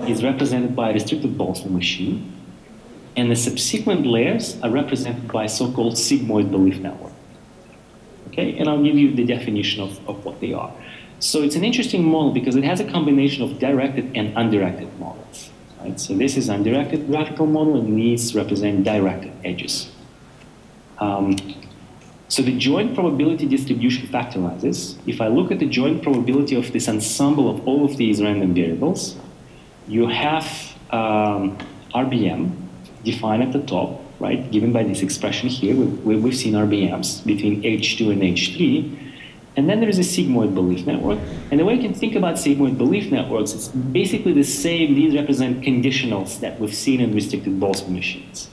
B: is represented by a restricted Boltzmann machine, and the subsequent layers are represented by so-called sigmoid belief network. Okay, and I'll give you the definition of what they are. So it's an interesting model because it has a combination of directed and undirected models. Right? So this is undirected graphical model, and these represent directed edges. So the joint probability distribution factorizes. If I look at the joint probability of this ensemble of all of these random variables, you have RBM defined at the top, right, given by this expression here. We've seen RBMs between H2 and H3. And then there is a sigmoid belief network. And the way you can think about sigmoid belief networks, it's basically the same. These represent conditionals that we've seen in restricted Boltzmann machines.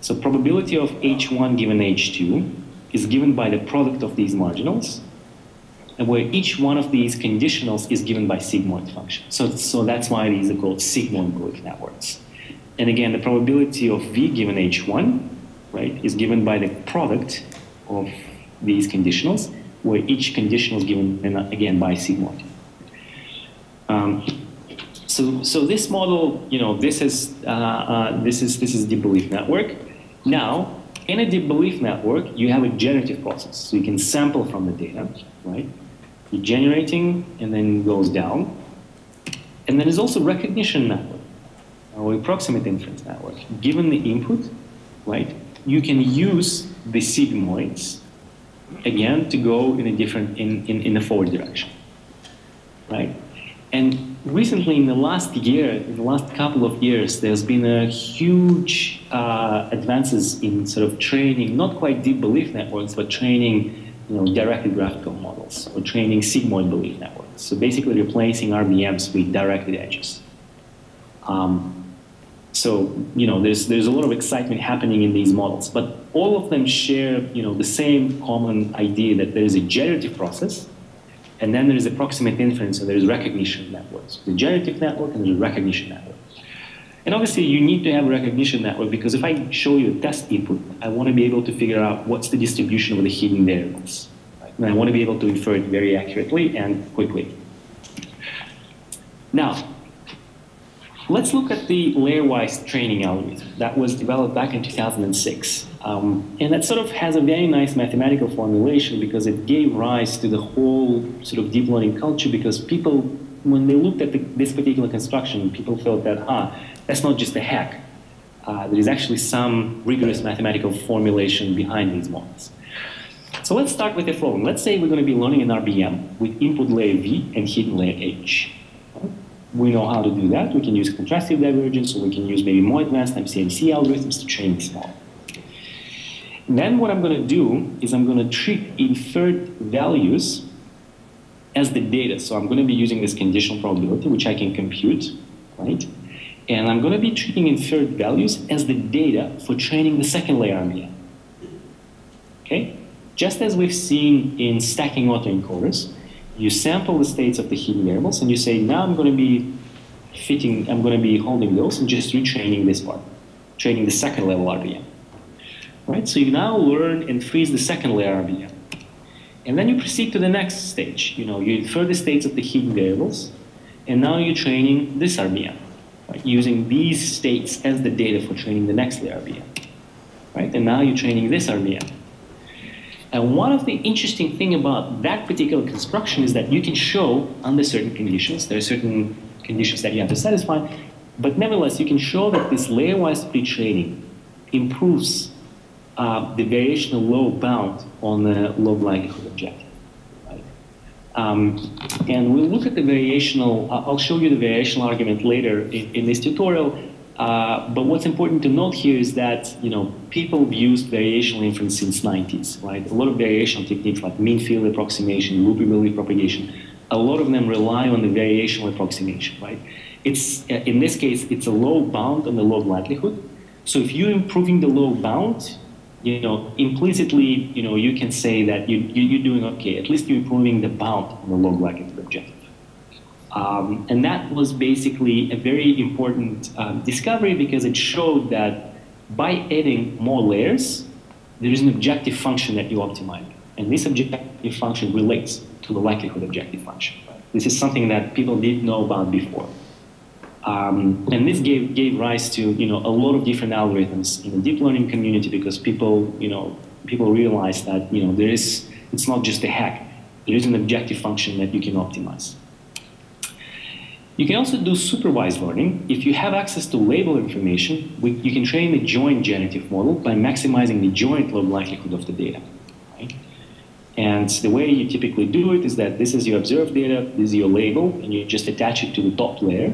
B: So probability of H1 given H2 is given by the product of these marginals, and where each one of these conditionals is given by sigmoid function. So that's why these are called sigmoid belief networks. And again, the probability of V given H1, right, is given by the product of these conditionals, where each conditional is given, again, by sigmoid. So this model, you know, this is the belief network. Now, in a deep belief network, you have a generative process. So you can sample from the data, right? You're generating, and then it goes down. And then there's also recognition network, or approximate inference network. Given the input, right, you can use the sigmoids, again, to go in a different, in the forward direction, right? And recently, in the last year, in the last couple of years, there's been a huge advances in sort of training, not quite deep belief networks, but training, you know, directed graphical models, or training sigmoid belief networks. So basically replacing RBMs with directed edges. So, you know, there's a lot of excitement happening in these models, but all of them share, you know, the same common idea that there is a generative process, and then there is approximate inference, and there is recognition networks. The generative network and the recognition network. And obviously, you need to have a recognition network, because if I show you a test input, I want to be able to figure out what's the distribution of the hidden variables. Right? And I want to be able to infer it very accurately and quickly. Now, let's look at the layer-wise training algorithm that was developed back in 2006. And that sort of has a very nice mathematical formulation, because it gave rise to the whole sort of deep learning culture, because people, when they looked at this particular construction, people felt that, that's not just a hack. There is actually some rigorous mathematical formulation behind these models. So let's start with the following. Let's say we're going to be learning an RBM with input layer V and hidden layer H. We know how to do that. We can use contrastive divergence, or we can use maybe more advanced MCMC algorithms to train this model. And then what I'm going to do is I'm going to treat inferred values as the data. So I'm going to be using this conditional probability, which I can compute, right? And I'm going to be treating inferred values as the data for training the second layer RBM. Okay? Just as we've seen in stacking autoencoders, you sample the states of the hidden variables, and you say, now I'm going to be holding those and just retraining this part, training the second level RBM. Right? So you now learn and freeze the second layer RBM. And then you proceed to the next stage. You know, you infer the states of the hidden variables, and now you're training this RBM, right? Using these states as the data for training the next layer RBM. Right? And now you're training this RBM. And one of the interesting things about that particular construction is that you can show under certain conditions, there are certain conditions that you have to satisfy, but nevertheless, you can show that this layer-wise pre-training improves the variational low bound on the log likelihood objective. Right? And we'll look at the variational, I'll show you the variational argument later in this tutorial. But what's important to note here is that, you know, people have used variational inference since the 90s, right? A lot of variational techniques like mean field approximation, loopability propagation, a lot of them rely on the variational approximation, right? It's, in this case, it's a low bound on the log likelihood. So if you're improving the low bound, you know, implicitly, you know, you can say that you're doing okay. At least you're improving the bound on the log likelihood objective. And that was basically a very important discovery, because it showed that by adding more layers, there is an objective function that you optimize. And this objective function relates to the likelihood objective function. Right? This is something that people didn't know about before. And this gave rise to, you know, a lot of different algorithms in the deep learning community, because people, you know, people realized that, you know, there is It's not just a hack. There is an objective function that you can optimize. You can also do supervised learning. If you have access to label information, you can train a joint generative model by maximizing the joint log likelihood of the data. Right? And the way you typically do it is that this is your observed data, this is your label, and you just attach it to the top layer.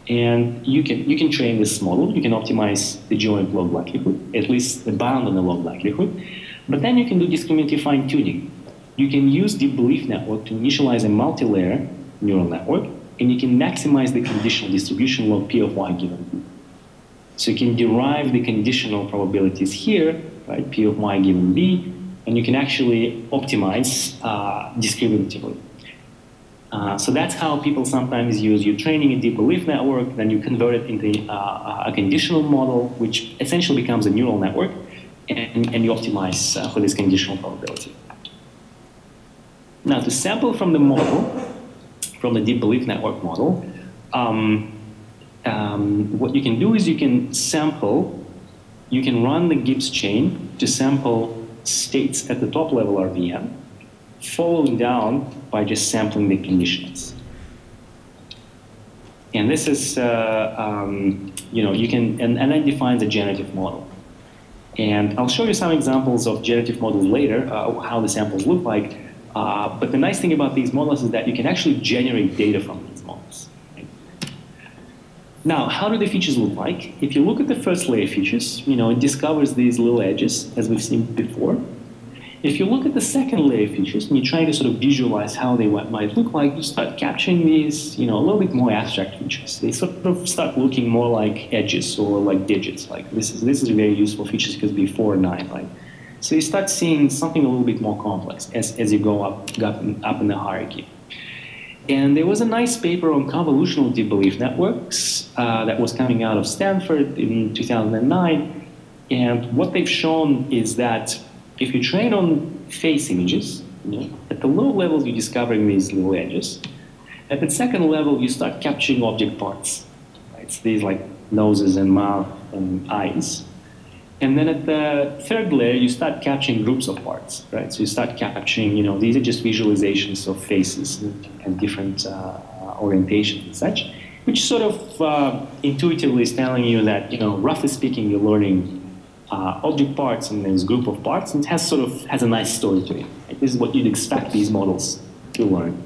B: And you can train this model. You can optimize the joint log likelihood, at least the bound on the log likelihood. But then you can do discriminative fine-tuning. You can use deep belief network to initialize a multi-layer neural network, and you can maximize the conditional distribution log P of y given B. So you can derive the conditional probabilities here, right, P of y given B, and you can actually optimize discriminatively. So that's how people sometimes use, you're training a deep belief network, then you convert it into a conditional model, which essentially becomes a neural network, and you optimize for this conditional probability. Now, to sample from the model, from the deep belief network model, what you can do is you can sample, you can run the Gibbs chain to sample states at the top level RVM, following down by just sampling the conditionals. And this is, you can, and that defines a generative model. And I'll show you some examples of generative models later, how the samples look like. But the nice thing about these models is that you can actually generate data from these models. Right? Now, how do the features look like? If you look at the first layer features, it discovers these little edges, as we've seen before. If you look at the second layer features, and you're trying to sort of visualize how they might look like, you start capturing these, a little bit more abstract features. They sort of start looking more like edges or like digits. Like this is very useful features because before 9, right? So you start seeing something a little bit more complex as you go up in the hierarchy. And there was a nice paper on convolutional deep belief networks that was coming out of Stanford in 2009. And what they've shown is that if you train on face images, at the low levels you're discovering these little edges. At the second level, you start capturing object parts. Right? So these like noses and mouth and eyes. And then at the third layer, you start capturing groups of parts, right? So you start capturing, these are just visualizations of faces and different orientations and such, which sort of intuitively is telling you that, roughly speaking, you're learning object parts and this group of parts, and it has a nice story to it. Right? This is what you'd expect these models to learn.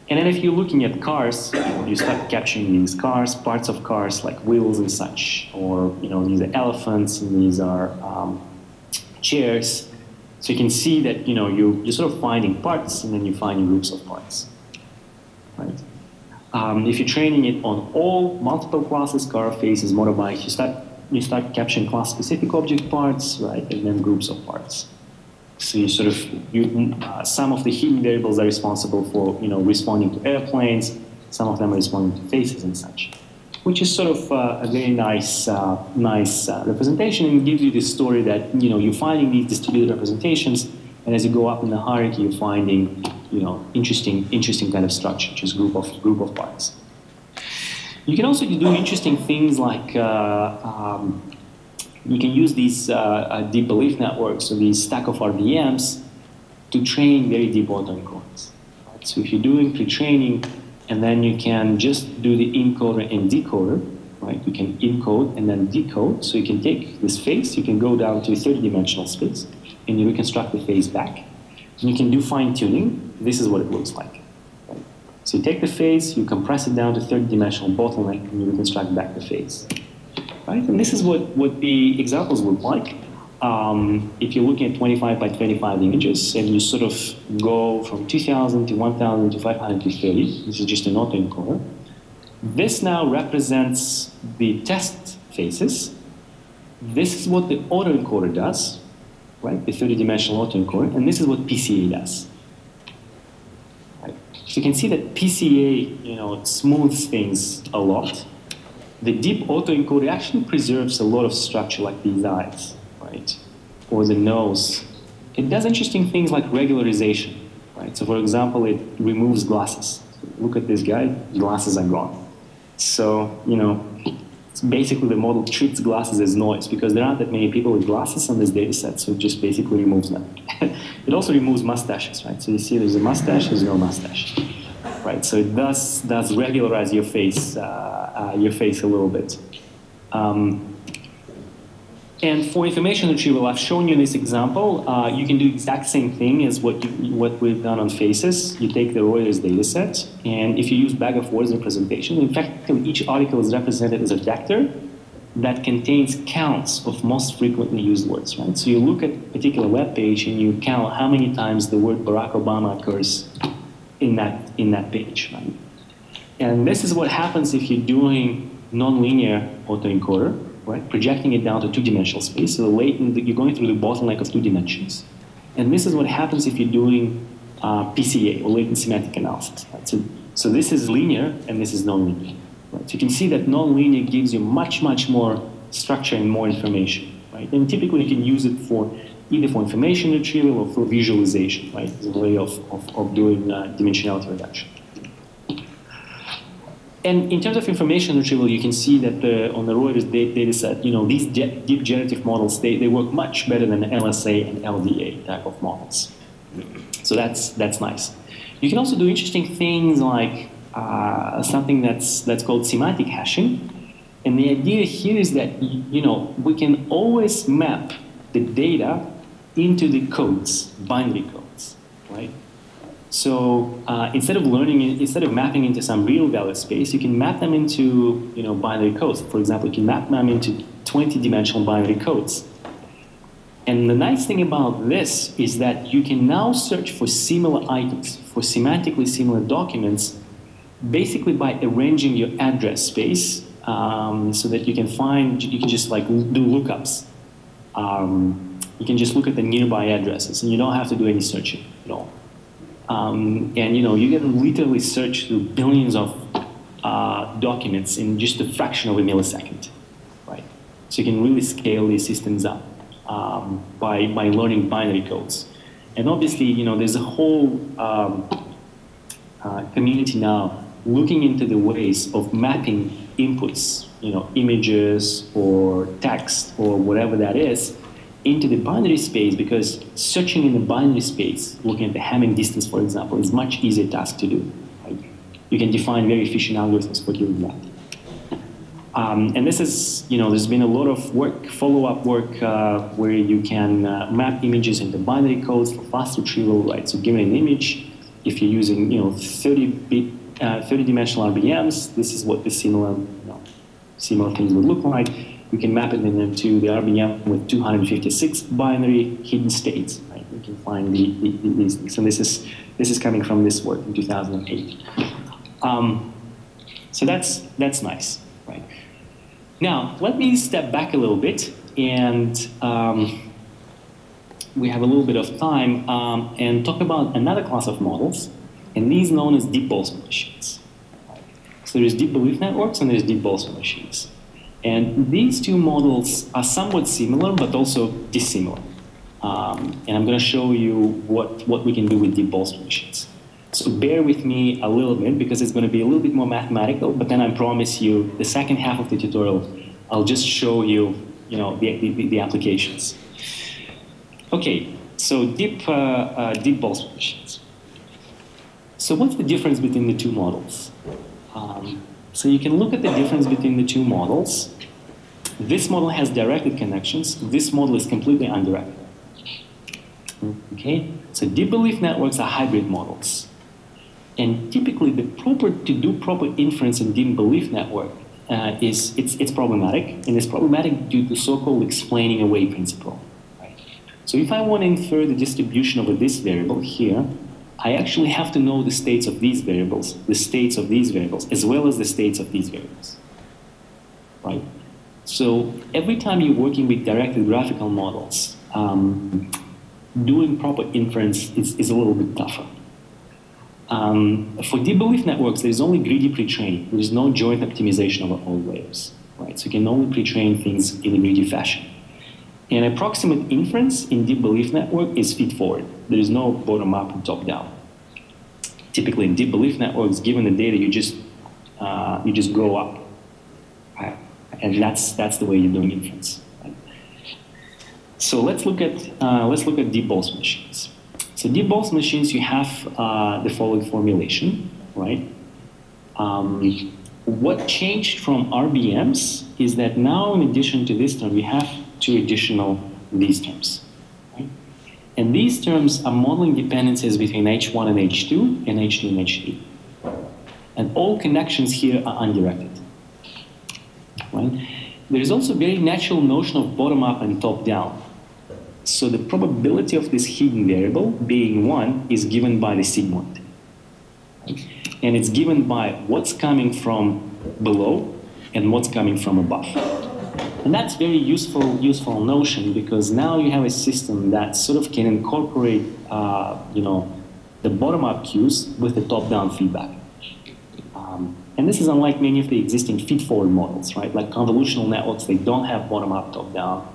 B: And then if you're looking at cars, you start capturing these cars, parts of cars like wheels and such, or these are elephants and these are chairs. So you can see that you're sort of finding parts and then you're finding groups of parts. Right? If you're training it on all multiple classes, car, faces, motorbikes, you start capturing class-specific object parts, right, and then groups of parts. So you sort of, some of the hidden variables are responsible for, responding to airplanes. Some of them are responding to faces and such, which is sort of a very nice representation, and gives you this story that, you're finding these distributed representations, and as you go up in the hierarchy, you're finding, interesting kind of structure, just group of parts. You can also do interesting things like you can use these deep belief networks, or these stack of RVMs, to train very deep autoencoders. Right? So if you're doing pre-training, and then you can just do the encoder and decoder, right? You can encode and then decode. So you can take this face, you can go down to a 30-dimensional space, and you reconstruct the face back. And you can do fine-tuning. This is what it looks like. Right? So you take the face, you compress it down to 30-dimensional bottleneck, and you reconstruct back the face. Right? And this is what the examples look like. If you're looking at 25 by 25 images, and you sort of go from 2000 to 1000 to 500 to 30, this is just an autoencoder. This now represents the test faces. This is what the autoencoder does, right? The 30-dimensional autoencoder, and this is what PCA does. Right? So you can see that PCA, smooths things a lot. The deep autoencoder actually preserves a lot of structure, like these eyes, right? Or the nose. It does interesting things like regularization, right? So for example, it removes glasses. Look at this guy, glasses are gone. So, So basically, the model treats glasses as noise because there aren't that many people with glasses on this data set, so it just basically removes them. It also removes mustaches, right? So you see there's a mustache, there's no mustache, right? So it does regularize your face a little bit. And for information retrieval, I've shown you this example. You can do the exact same thing as what we've done on faces. You take the Reuters data set, and if you use bag of words representation, in fact, each article is represented as a vector that contains counts of most frequently used words, right? So you look at a particular web page and you count how many times the word Barack Obama occurs in that page, right? And this is what happens if you're doing nonlinear autoencoder, right? Projecting it down to two-dimensional space. So you're going through the bottleneck of 2 dimensions. And this is what happens if you're doing PCA, or latent semantic analysis. Right? So this is linear, and this is nonlinear. Right? So you can see that nonlinear gives you much, much more structure and more information. Right? And typically you can use it for either for information retrieval or for visualization, right? As a way of doing dimensionality reduction. And in terms of information retrieval, you can see that on the Reuters data set, these deep generative models, they work much better than the LSA and LDA type of models. So that's nice. You can also do interesting things like something that's called semantic hashing. And the idea here is that, we can always map the data into the codes, binary codes, right? So instead of mapping into some real value space, you can map them into binary codes. For example, you can map them into 20-dimensional binary codes. And the nice thing about this is that you can now search for similar items, for semantically similar documents, basically by arranging your address space so that you can just like do lookups. You can just look at the nearby addresses, and you don't have to do any searching at all. And you can literally search through billions of documents in just a fraction of a millisecond, right? So you can really scale these systems up by learning binary codes. And obviously, there's a whole community now looking into the ways of mapping inputs, images or text or whatever that is, into the binary space, because searching in the binary space, looking at the Hamming distance, for example, is a much easier task to do. Right? You can define very efficient algorithms for doing that. And this is, there's been a lot of work, follow-up work, where you can map images into binary codes for fast retrieval, right? So given an image, if you're using, 30-dimensional RBMs, this is what the similar things would look like. We can map it into the RBM with 256 binary hidden states. Right? We can find these things. And this is coming from this work in 2008. So that's nice, right? Now let me step back a little bit, and we have a little bit of time, and talk about another class of models, and these known as deep Boltzmann machines. Right? So there's deep belief networks and there's deep Boltzmann machines. And these two models are somewhat similar, but also dissimilar. And I'm going to show you what we can do with deep Boltzmann machines. So bear with me a little bit, because it's going to be a little bit more mathematical, but then I promise you the second half of the tutorial, I'll just show you, the applications. Okay, so deep Boltzmann machines. So what's the difference between the two models? So you can look at the difference between the two models. This model has directed connections. This model is completely undirected. Okay? So deep belief networks are hybrid models. And typically, to do proper inference in deep belief network it's problematic. And it's problematic due to so-called explaining away principle. Right? So if I want to infer the distribution over this variable here, I actually have to know the states of these variables, the states of these variables, as well as the states of these variables, right? So every time you're working with directed graphical models, doing proper inference is a little bit tougher. For deep belief networks, there's only greedy pre-training. There is no joint optimization over all layers, right? So you can only pre-train things in a greedy fashion. And approximate inference in deep belief network is feed-forward. There is no bottom-up and top-down. Typically, in deep belief networks, given the data, you just go up. Right? And that's the way you're doing inference. Right? So let's look at deep Boltzmann machines. So deep Boltzmann machines, you have the following formulation, right? What changed from RBMs is that now, in addition to this term, we have two additional these terms. Right? And these terms are modeling dependencies between H1 and H2, and H2 and H3. And all connections here are undirected. Right? There is also a very natural notion of bottom-up and top-down. So the probability of this hidden variable being 1 is given by the sigmoid. Right? And it's given by what's coming from below and what's coming from above. And that's very useful notion, because now you have a system that sort of can incorporate the bottom-up cues with the top-down feedback. And this is unlike many of the existing feed-forward models, right? Like convolutional networks, they don't have bottom-up, top-down.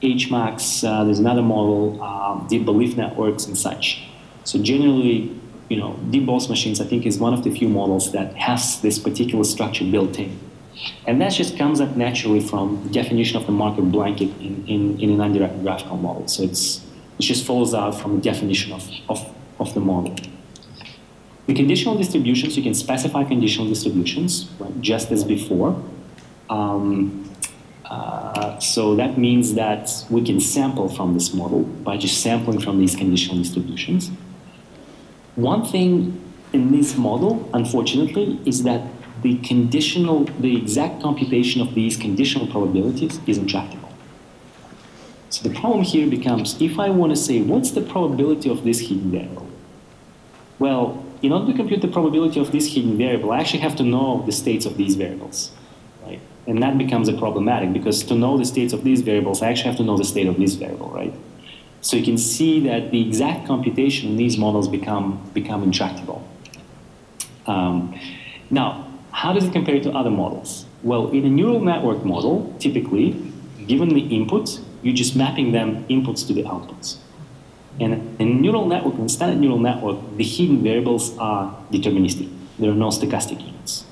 B: HMAX, there's another model, deep belief networks and such. So generally, deep Boltzmann machines, I think, is one of the few models that has this particular structure built in. And that just comes up naturally from the definition of the marker blanket in an undirected graphical model. So it just follows out from the definition of the model. The conditional distributions, you can specify conditional distributions, right, just as before. So that means that we can sample from this model by just sampling from these conditional distributions. One thing in this model, unfortunately, is that the exact computation of these conditional probabilities is intractable. So the problem here becomes, if I want to say, what's the probability of this hidden variable? Well, in order to compute the probability of this hidden variable, I actually have to know the states of these variables. Right? And that becomes a problematic, because to know the states of these variables, I actually have to know the state of this variable, right? So you can see that the exact computation in these models become intractable. Now, how does it compare to other models? Well, in a neural network model, typically, given the input, you're just mapping them inputs to the outputs. And in a neural network, in a standard neural network, the hidden variables are deterministic. There are no stochastic units.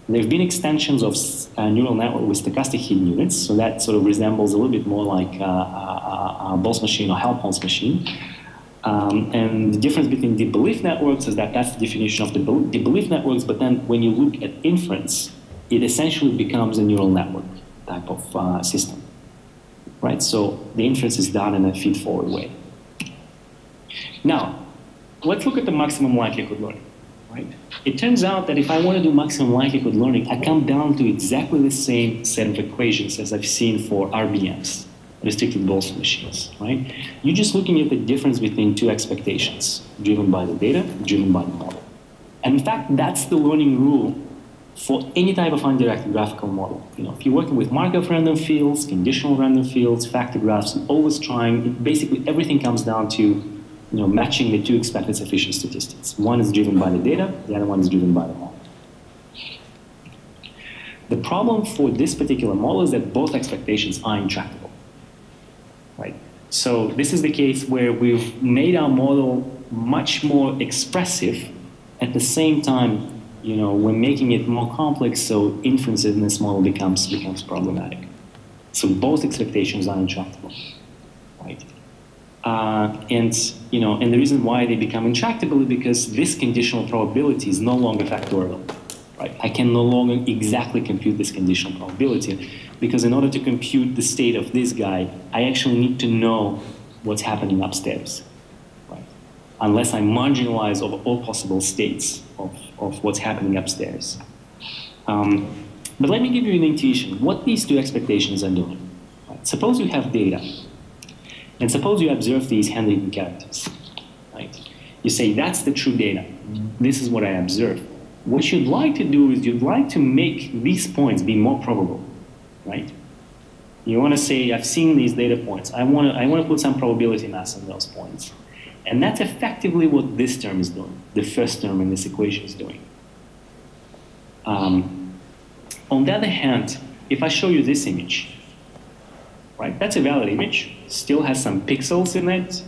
B: There have been extensions of a neural network with stochastic hidden units, so that sort of resembles a little bit more like a Boltzmann machine or Helmholtz machine. And the difference between deep belief networks is that that's the definition of the deep belief networks, but then when you look at inference, it essentially becomes a neural network type of system. Right? So the inference is done in a feed-forward way. Now, let's look at the maximum likelihood learning. Right? It turns out that if I want to do maximum likelihood learning, I come down to exactly the same set of equations as I've seen for RBMs, restricted Boltzmann machines. Right? You're just looking at the difference between two expectations, driven by the data, driven by the model. And in fact, that's the learning rule for any type of undirected graphical model. If you're working with Markov random fields, conditional random fields, factor graphs, you're always trying, basically everything comes down to matching the two expected sufficient statistics. One is driven by the data, the other one is driven by the model. The problem for this particular model is that both expectations are intractable. Right? So this is the case where we've made our model much more expressive. At the same time, we're making it more complex, so inference in this model becomes problematic. So both expectations are intractable. Right? And the reason why they become intractable is because this conditional probability is no longer factorial. Right? I can no longer exactly compute this conditional probability, because in order to compute the state of this guy, I actually need to know what's happening upstairs. Right? Unless I marginalize over all possible states of what's happening upstairs. But let me give you an intuition what these two expectations are doing. Right? Suppose you have data. And suppose you observe these handwritten characters, right? You say, that's the true data. This is what I observed. What you'd like to do is you'd like to make these points be more probable, right? You want to say, I've seen these data points. I want to put some probability mass on those points. And that's effectively what this term is doing, the first term in this equation is doing. On the other hand, if I show you this image, right, that's a valid image, still has some pixels in it,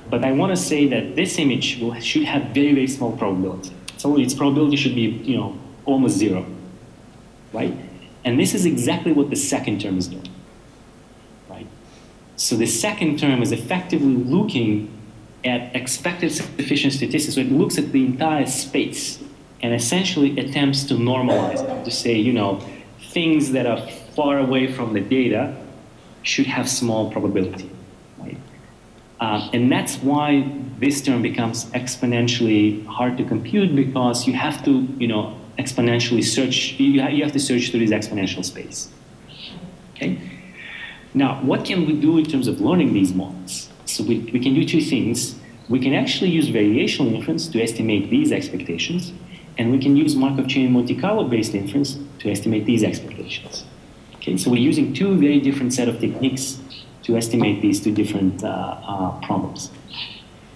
B: but I want to say that this image should have very, very small probability. So its probability should be, almost zero, right? And this is exactly what the second term is doing, right? So the second term is effectively looking at expected sufficient statistics. So it looks at the entire space and essentially attempts to normalize it, to say, you know, things that are far away from the data should have small probability, right? And that's why this term becomes exponentially hard to compute, because you have to, you know, exponentially search, you have to search through this exponential space, okay? Now, what can we do in terms of learning these models? So we can do two things. We can actually use variational inference to estimate these expectations, and we can use Markov chain Monte Carlo-based inference to estimate these expectations. Okay, so we're using two very different set of techniques to estimate these two different problems.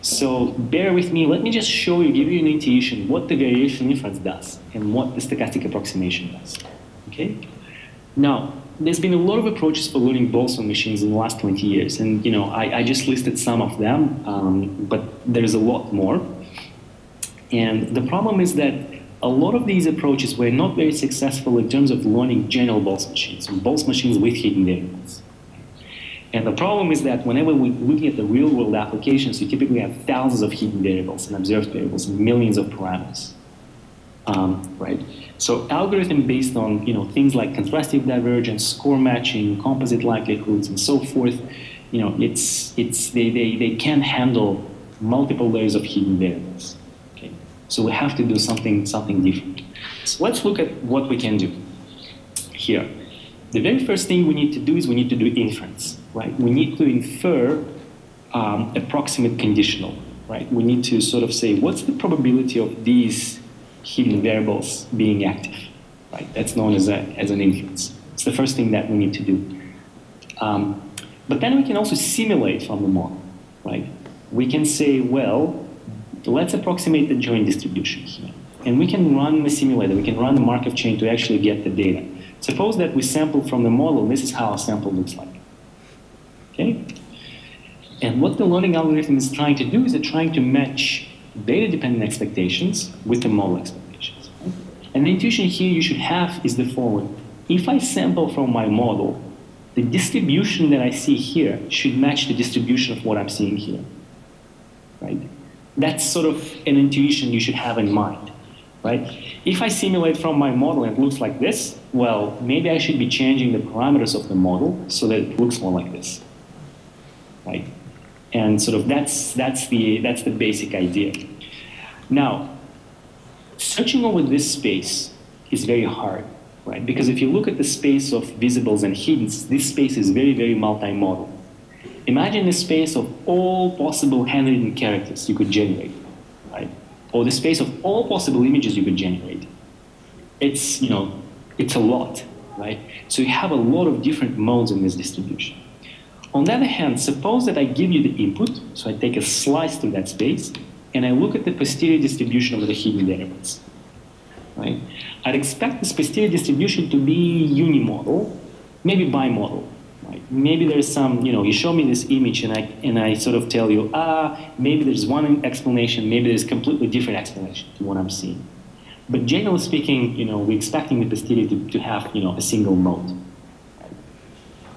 B: So bear with me. Let me just show you, give you an intuition what the variational inference does and what the stochastic approximation does. Okay. Now, there's been a lot of approaches for learning Boltzmann machines in the last 20 years, and you know, I just listed some of them, but there's a lot more. And the problem is that a lot of these approaches were not very successful in terms of learning general Boltzmann machines, or Boltzmann machines with hidden variables. And the problem is that whenever we're looking at the real-world applications, you typically have thousands of hidden variables and observed variables and millions of parameters, right? So algorithm based on, you know, things like contrastive divergence, score matching, composite likelihoods, and so forth, you know, they can't handle multiple layers of hidden variables. Okay, so we have to do something different. So let's look at what we can do here. The very first thing we need to do is we need to do inference, right? We need to infer approximate conditional, right? We need to sort of say, what's the probability of these hidden variables being active, right? That's known as an inference. It's the first thing that we need to do. But then we can also simulate from the model, right? We can say, well, let's approximate the joint distribution here. And we can run the simulator, we can run the Markov chain to actually get the data. Suppose that we sample from the model, this is how a sample looks like, okay? And what the learning algorithm is trying to do is it's trying to match data-dependent expectations with the model expectations. Right? And the intuition here you should have is the following. If I sample from my model, the distribution that I see here should match the distribution of what I'm seeing here, right? That's sort of an intuition you should have in mind, right? If I simulate from my model and it looks like this, well, maybe I should be changing the parameters of the model so that it looks more like this, right? And sort of that's the basic idea. Now, searching over this space is very hard, right? Because if you look at the space of visibles and hiddens, this space is very, very multimodal. Imagine the space of all possible handwritten characters you could generate, right? Or the space of all possible images you could generate. It's, you know, it's a lot, right? So you have a lot of different modes in this distribution. On the other hand, suppose that I give you the input, so I take a slice through that space, and I look at the posterior distribution of the hidden variables, right? I'd expect this posterior distribution to be unimodal, maybe bimodal, right? Maybe there's some, you know, you show me this image and I sort of tell you, maybe there's one explanation, maybe there's a completely different explanation to what I'm seeing. But generally speaking, you know, we're expecting the posterior to have, you know, a single mode. Right?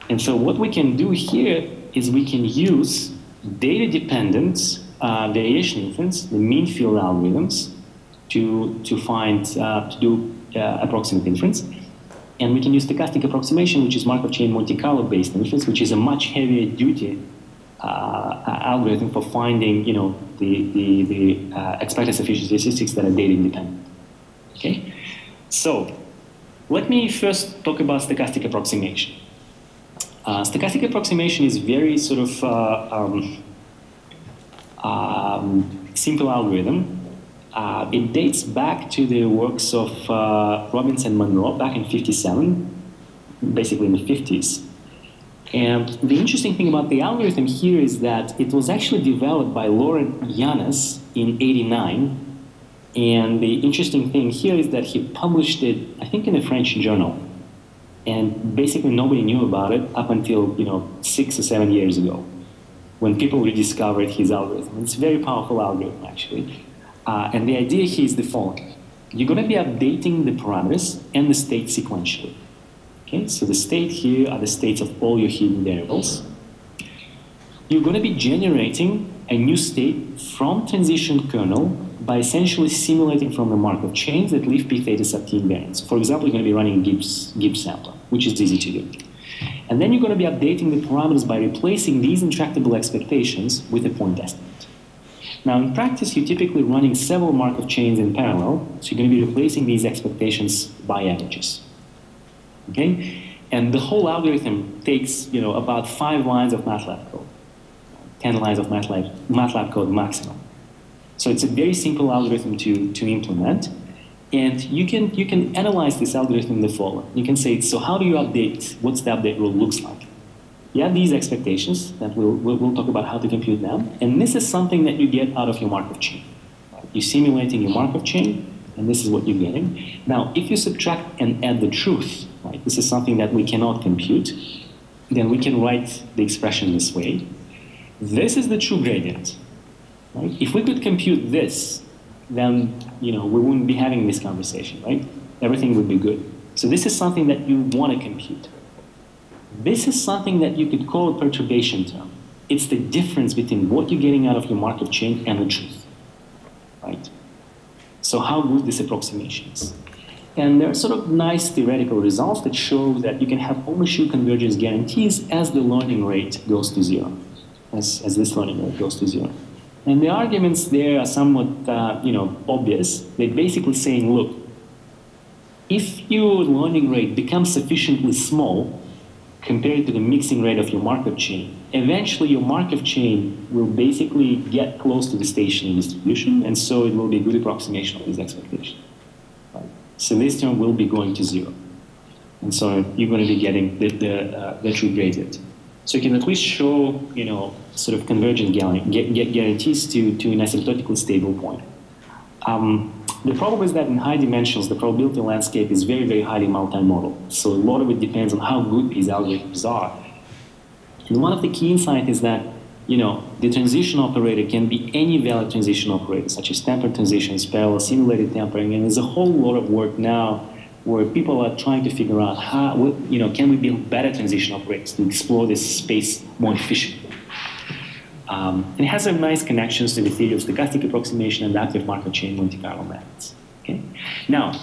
B: And so what we can do here is we can use data-dependent variation inference, the mean field algorithms, to do approximate inference. And we can use stochastic approximation, which is Markov chain Monte Carlo-based inference, which is a much heavier duty algorithm for finding, you know, the expected sufficient statistics that are data independent. Okay, so let me first talk about stochastic approximation. Stochastic approximation is very sort of simple algorithm. It dates back to the works of Robbins and Monroe back in '57, basically in the 50s. And the interesting thing about the algorithm here is that it was actually developed by Laurent Janus in '89. And the interesting thing here is that he published it, I think, in a French journal. And basically nobody knew about it up until, you know, 6 or 7 years ago, when people rediscovered his algorithm. It's a very powerful algorithm, actually. And the idea here is the following. You're going to be updating the parameters and the state sequentially. Okay, so the state here are the states of all your hidden variables. You're going to be generating a new state from transition kernel by essentially simulating from the Markov chains that leave p theta sub t invariants. For example, you're going to be running Gibbs sampler, which is easy to do. And then you're going to be updating the parameters by replacing these intractable expectations with a point estimate. Now, in practice, you're typically running several Markov chains in parallel, so you're going to be replacing these expectations by averages. Okay? And the whole algorithm takes, about 5 lines of MATLAB code, 10 lines of MATLAB code maximum. So it's a very simple algorithm to implement. And you can analyze this algorithm in the following. You can say, so how do you update, what's the update rule looks like? You have these expectations that we'll talk about how to compute them. And this is something that you get out of your Markov chain. You're simulating your Markov chain, and this is what you're getting. Now, if you subtract and add the truth, right, this is something that we cannot compute, then we can write the expression this way. This is the true gradient. Right? If we could compute this, then we wouldn't be having this conversation, right? Everything would be good. So this is something that you want to compute. This is something that you could call a perturbation term. It's the difference between what you're getting out of your Markov chain and the truth, right? So how good this approximation is. And there are sort of nice theoretical results that show that you can have overshoot convergence guarantees as the learning rate goes to 0, as this learning rate goes to 0. And the arguments there are somewhat, obvious. They're basically saying, look, if your learning rate becomes sufficiently small compared to the mixing rate of your Markov chain, eventually your Markov chain will basically get close to the stationary distribution, and so it will be a good approximation of this expectation. Right? So this term will be going to 0. And so you're going to be getting the true gradient. So you can at least show, sort of convergent guarantees to an asymptotically stable point. The problem is that in high dimensions, the probability landscape is very, very highly multimodal. So a lot of it depends on how good these algorithms are. And one of the key insights is that, the transition operator can be any valid transition operator, such as tempered transitions, parallel simulated tempering, and there's a whole lot of work now where people are trying to figure out how, can we build better transition operators to explore this space more efficiently. It has some nice connections to the theory of stochastic approximation and active Markov chain Monte Carlo methods. Okay? Now,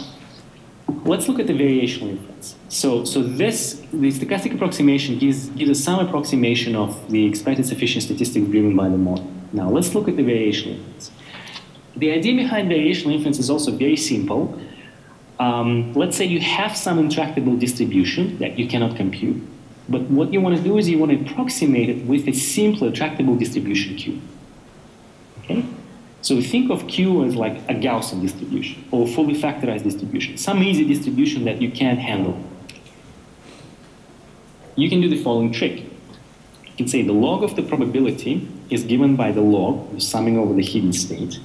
B: let's look at the variational inference. So the stochastic approximation gives us some approximation of the expected sufficient statistics driven by the model. Now, let's look at the variational inference. The idea behind variational inference is also very simple. Let's say you have some intractable distribution that you cannot compute, but what you want to do is you want to approximate it with a simple tractable distribution Q. Okay? So think of Q as like a Gaussian distribution or a fully factorized distribution, some easy distribution that you can't handle. You can do the following trick. You can say the log of the probability is given by the log, summing over the hidden state.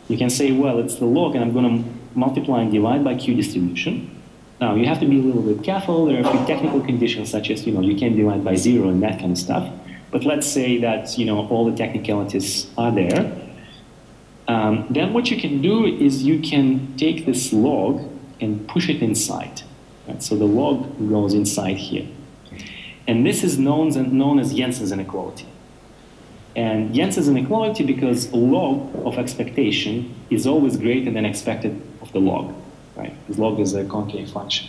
B: You can say, well, it's the log, and I'm going to multiply and divide by Q distribution. Now, you have to be a little bit careful. There are a few technical conditions, such as, you can't divide by 0 and that kind of stuff. But let's say that, all the technicalities are there. Then what you can do is you can take this log and push it inside. Right? So the log goes inside here. And this is known as Jensen's inequality. And Jensen's inequality because log of expectation is always greater than expected of the log, right? Because log is a concave function.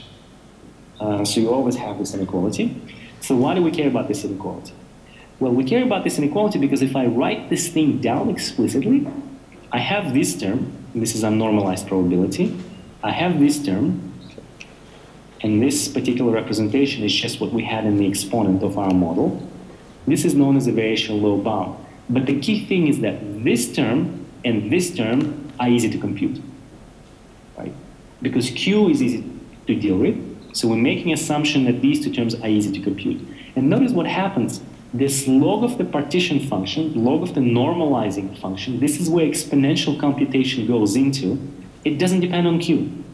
B: So you always have this inequality. So why do we care about this inequality? Well, we care about this inequality because if I write this thing down explicitly, I have this term, and this is unnormalized probability. I have this term, and this particular representation is just what we had in the exponent of our model. This is known as a variational low bound. But the key thing is that this term and this term are easy to compute, right? Because Q is easy to deal with, so we're making an assumption that these two terms are easy to compute. And notice what happens. This log of the partition function, log of the normalizing function, this is where exponential computation goes into. It doesn't depend on Q.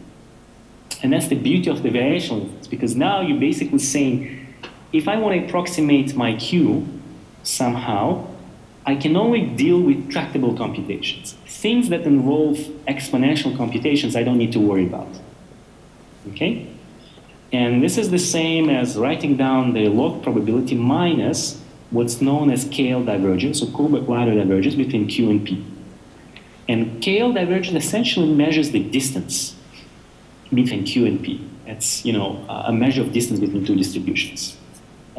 B: And that's the beauty of the variational inference, because now you're basically saying, if I want to approximate my Q somehow, I can only deal with tractable computations. Things that involve exponential computations, I don't need to worry about. Okay? And this is the same as writing down the log probability minus what's known as KL divergence, or Kullback-Leiter divergence between Q and P. And KL divergence essentially measures the distance between Q and P. It's, a measure of distance between two distributions.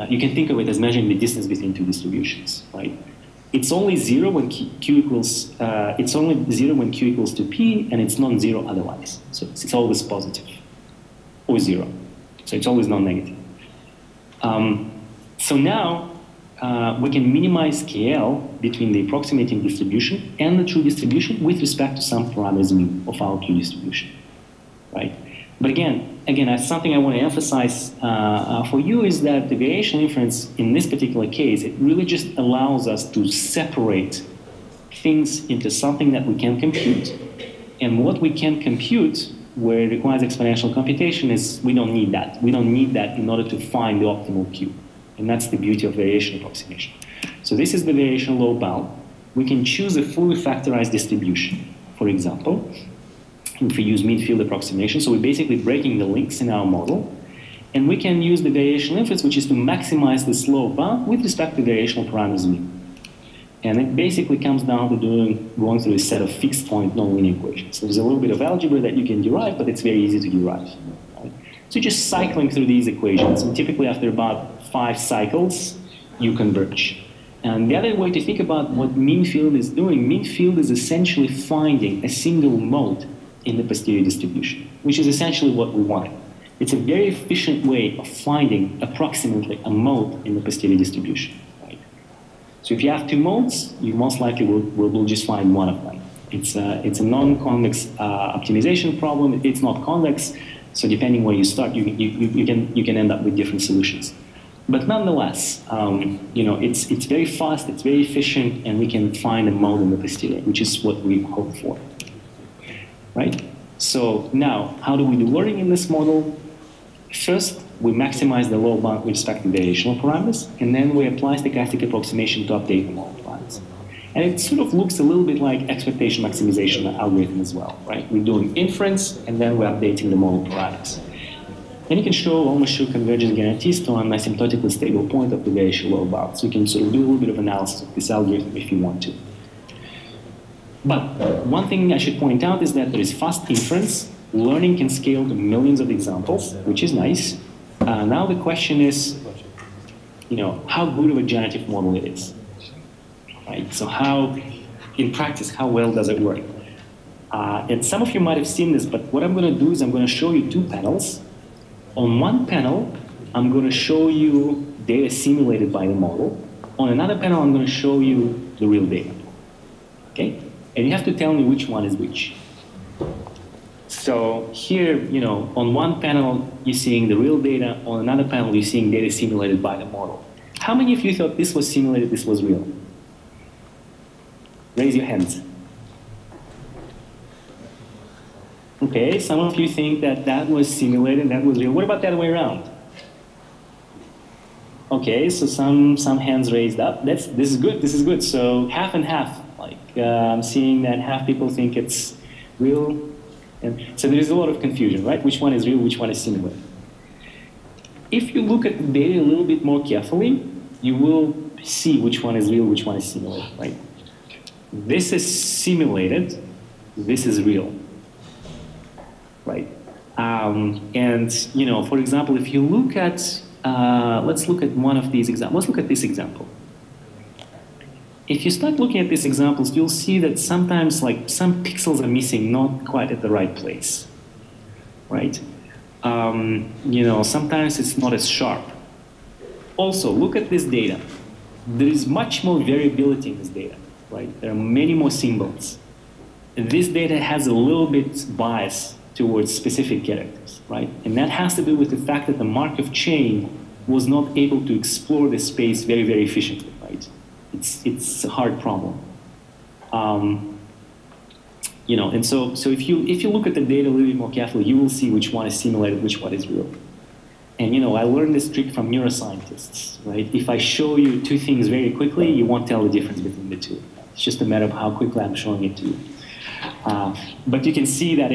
B: You can think of it as measuring the distance between two distributions, right? It's only zero when Q equals to P, and it's non-zero otherwise. So it's always positive or zero. So it's always non-negative. So now we can minimize KL between the approximating distribution and the true distribution with respect to some parameters mu of our Q distribution, right? But again, something I want to emphasize for you is that the variational inference in this particular case, it really just allows us to separate things into something that we can compute. And what we can compute, where it requires exponential computation, is we don't need that. We don't need that in order to find the optimal Q. And that's the beauty of variation approximation. So this is the variation low bound. We can choose a fully factorized distribution, for example, if we use mean field approximation. So we're basically breaking the links in our model. And we can use the variational inference, which is to maximize this low bound with respect to variational parameters mu. And it basically comes down to going through a set of fixed point nonlinear equations. So there's a little bit of algebra that you can derive, but it's very easy to derive. Right? So just cycling through these equations, and typically after about 5 cycles, you converge. And the other way to think about what mean field is doing, mean field is essentially finding a single mode in the posterior distribution, which is essentially what we want. It's a very efficient way of finding approximately a mode in the posterior distribution. Right? So if you have 2 modes, you most likely will just find one of them. It's a non-convex optimization problem. It's not convex, so depending where you start, you can end up with different solutions. But nonetheless, it's very fast, it's very efficient, and we can find a mode in the posterior, which is what we hope for. Right? So now, how do we do learning in this model? First, we maximize the low bound with respect to variational parameters, and then we apply stochastic approximation to update the model parameters. And it sort of looks a little bit like expectation maximization algorithm as well, right? We're doing inference, and then we're updating the model parameters. And you can almost show convergence guarantees to an asymptotically stable point of the variation low bound. So you can sort of do a little bit of analysis of this algorithm if you want to. But one thing I should point out is that there is fast inference. Learning can scale to millions of examples, which is nice. Now the question is, how good of a generative model it is. Right? So in practice, how well does it work? And some of you might have seen this, but what I'm going to do is I'm going to show you 2 panels. On one panel, I'm going to show you data simulated by the model. On another panel, I'm going to show you the real data. Okay? And you have to tell me which one is which. So here, on one panel, you're seeing the real data. On another panel, you're seeing data simulated by the model. How many of you thought this was simulated, this was real? Raise your hands. Okay, some of you think that was simulated, that was real. What about the other way around? Okay, so some hands raised up. This is good. So half and half. I'm seeing that half people think it's real. And so there is a lot of confusion, right? Which one is real, which one is simulated? If you look at the data a little bit more carefully, you will see which one is real, which one is simulated, right? This is simulated, this is real, right? And, for example, if you look at, let's look at one of these examples. Let's look at this example. If you start looking at these examples, you'll see that sometimes some pixels are missing, not quite at the right place, right? Sometimes it's not as sharp. Also, look at this data. There is much more variability in this data, right? There are many more symbols. And this data has a little bit bias towards specific characters, right? And that has to do with the fact that the Markov chain was not able to explore the space very, very efficiently, right? It's a hard problem. And so if you look at the data a little bit more carefully, you will see which one is simulated, which one is real. And I learned this trick from neuroscientists, right? If I show you 2 things very quickly, you won't tell the difference between the 2. It's just a matter of how quickly I'm showing it to you. But you can see that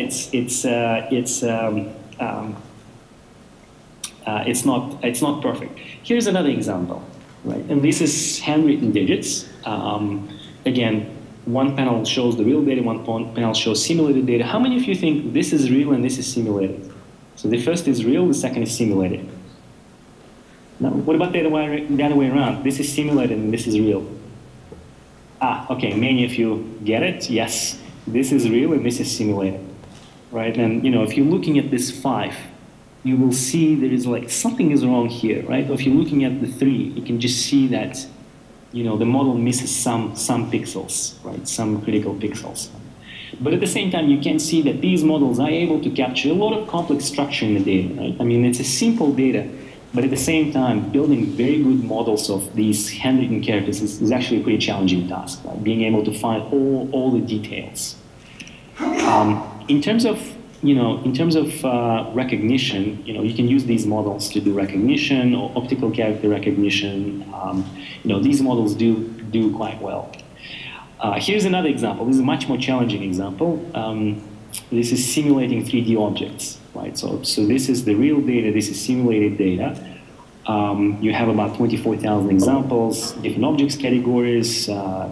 B: it's not perfect. Here's another example, right? And this is handwritten digits. Again, one panel shows the real data, one panel shows simulated data. How many of you think this is real and this is simulated? So the first is real, the second is simulated. Now, what about the other way around? This is simulated and this is real. Okay, many of you get it. Yes, this is real and this is simulated, right? And if you're looking at this 5, you will see there is like something is wrong here, right? Or if you're looking at the 3, you can just see that the model misses some pixels, right? Some critical pixels. But at the same time, you can see that these models are able to capture a lot of complex structure in the data, right? I mean, it's a simple data, but at the same time, building very good models of these handwritten characters is actually a pretty challenging task, right? Being able to find all the details. In terms of recognition, you can use these models to do recognition or optical character recognition. These models do quite well. Here's another example. This is a much more challenging example. This is simulating 3D objects, right? So this is the real data. This is simulated data. You have about 24,000 examples, different objects categories,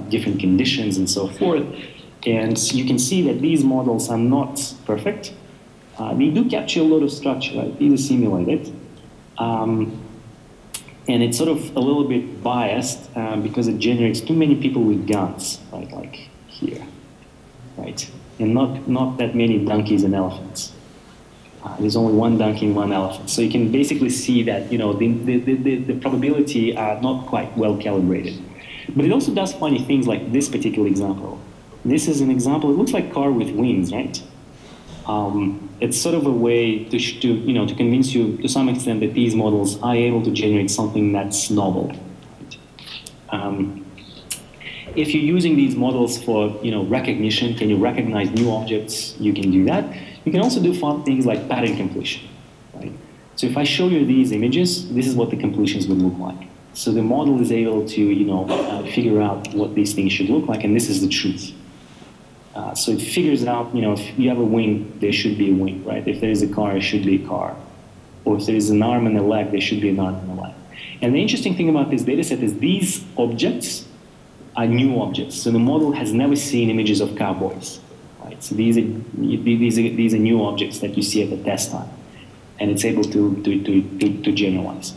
B: different conditions, and so forth. And you can see that these models are not perfect. They do capture a lot of structure, right? These are simulated. And it's sort of a little bit biased because it generates too many people with guns, right? Like here, right? And not that many donkeys and elephants. There's only one donkey and one elephant. So you can basically see that, the probability are not quite well calibrated. But it also does funny things like this particular example. This is an example, it looks like a car with wings, right? It's sort of a way to convince you to some extent that these models are able to generate something that's novel. Right? If you're using these models for recognition, can you recognize new objects? You can do that. You can also do fun things like pattern completion. Right? So if I show you these images, this is what the completions would look like. So the model is able to figure out what these things should look like, and this is the truth. So it figures out, if you have a wing, there should be a wing, right? If there is a car, it should be a car. Or if there is an arm and a leg, there should be an arm and a leg. And the interesting thing about this data set is these objects are new objects. So the model has never seen images of cowboys, right? So these are new objects that you see at the test time. And it's able to generalize.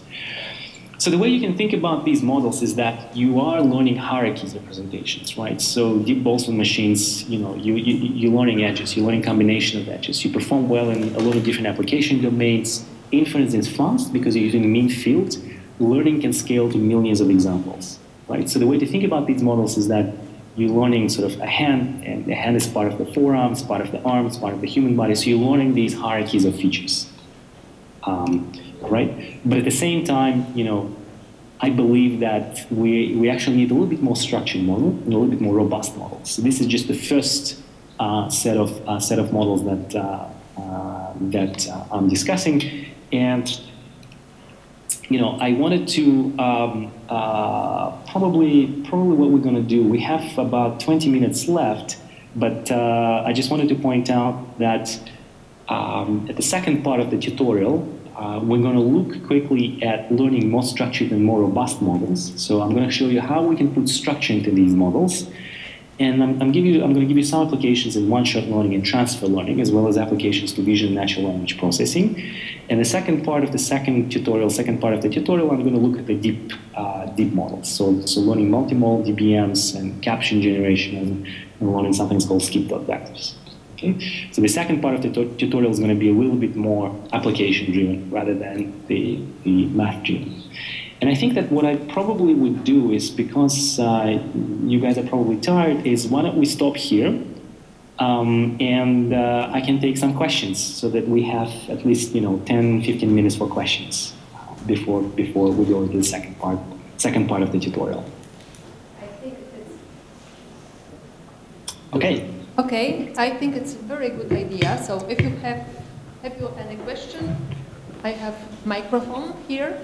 B: So the way you can think about these models is that you are learning hierarchies of representations, right? So deep Boltzmann machines, you're learning edges, you're learning combination of edges. You perform well in a lot of different application domains. Inference is fast because you're using mean field. Learning can scale to millions of examples, right? So the way to think about these models is that you're learning sort of a hand, and the hand is part of the forearm, it's part of the arm, it's part of the human body. So you're learning these hierarchies of features. Right? But at the same time, I believe that we actually need a little bit more structured model and a little bit more robust model. So this is just the first set of models that I'm discussing, and I wanted to probably what we're going to do. We have about 20 minutes left, but I just wanted to point out that at the second part of the tutorial, we're going to look quickly at learning more structured and more robust models. So I'm going to show you how we can put structure into these models. And I'm going to give you some applications in one-shot learning and transfer learning, as well as applications to vision and natural language processing. And the second part of the second part of the tutorial, I'm going to look at the deep models. So learning multimodal DBMs and caption generation and learning something called skip-dot vectors. Okay? So the second part of the tutorial is going to be a little bit more application-driven rather than the math-driven. And I think that what I probably would do is, because you guys are probably tired, is why don't we stop here, and I can take some questions so that we have at least 10, 15 minutes for questions before we go into the second part of the tutorial.
A: I think it's...
B: Okay.
A: Okay, I think it's a very good idea. So if you have any question, I have microphone here.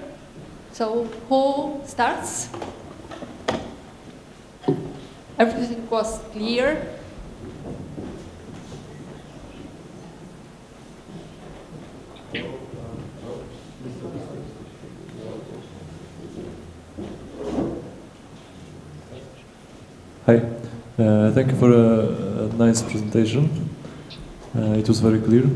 A: So who starts? Everything was clear.
D: Thank you for a nice presentation. It was very clear.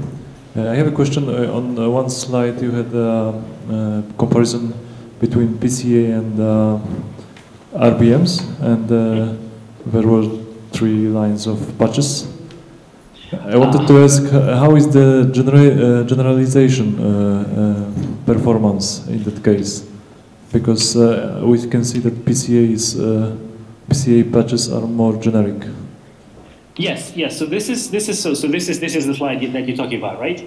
D: I have a question. On one slide you had a comparison between PCA and RBMs, and there were 3 lines of patches. I wanted to ask, how is the generalization performance in that case? Because we can see that PCA patches are more generic.
B: Yes, yes. So this is the slide that you're talking about, right?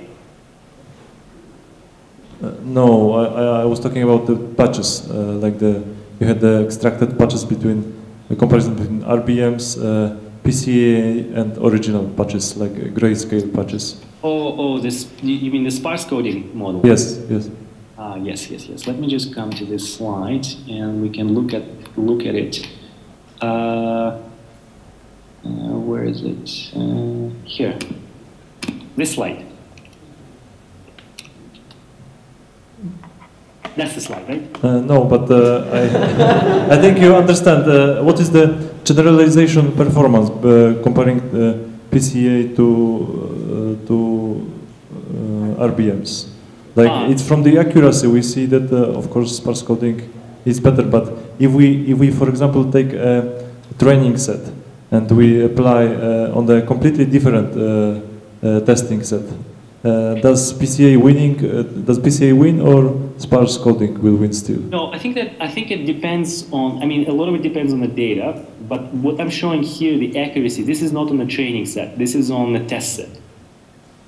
D: No, I was talking about the patches, like you had the extracted patches between the comparison between RBMs, PCA, and original patches, like grayscale patches.
B: Oh, this, you mean the sparse coding model?
D: Yes, yes.
B: Yes. Let me just come to this slide, and we can look at it. Where is it? Here. This slide. That's the slide, right?
D: No, but I think you understand what is the generalization performance comparing PCA to RBMs. Like it's from the accuracy we see that of course sparse coding is better. But if we for example take a training set and we apply on the completely different testing set, does PCA win or sparse coding will win still?
B: No, I think it depends on. I mean, a lot of it depends on the data. But what I'm showing here, the accuracy, this is not on the training set. This is on the test set.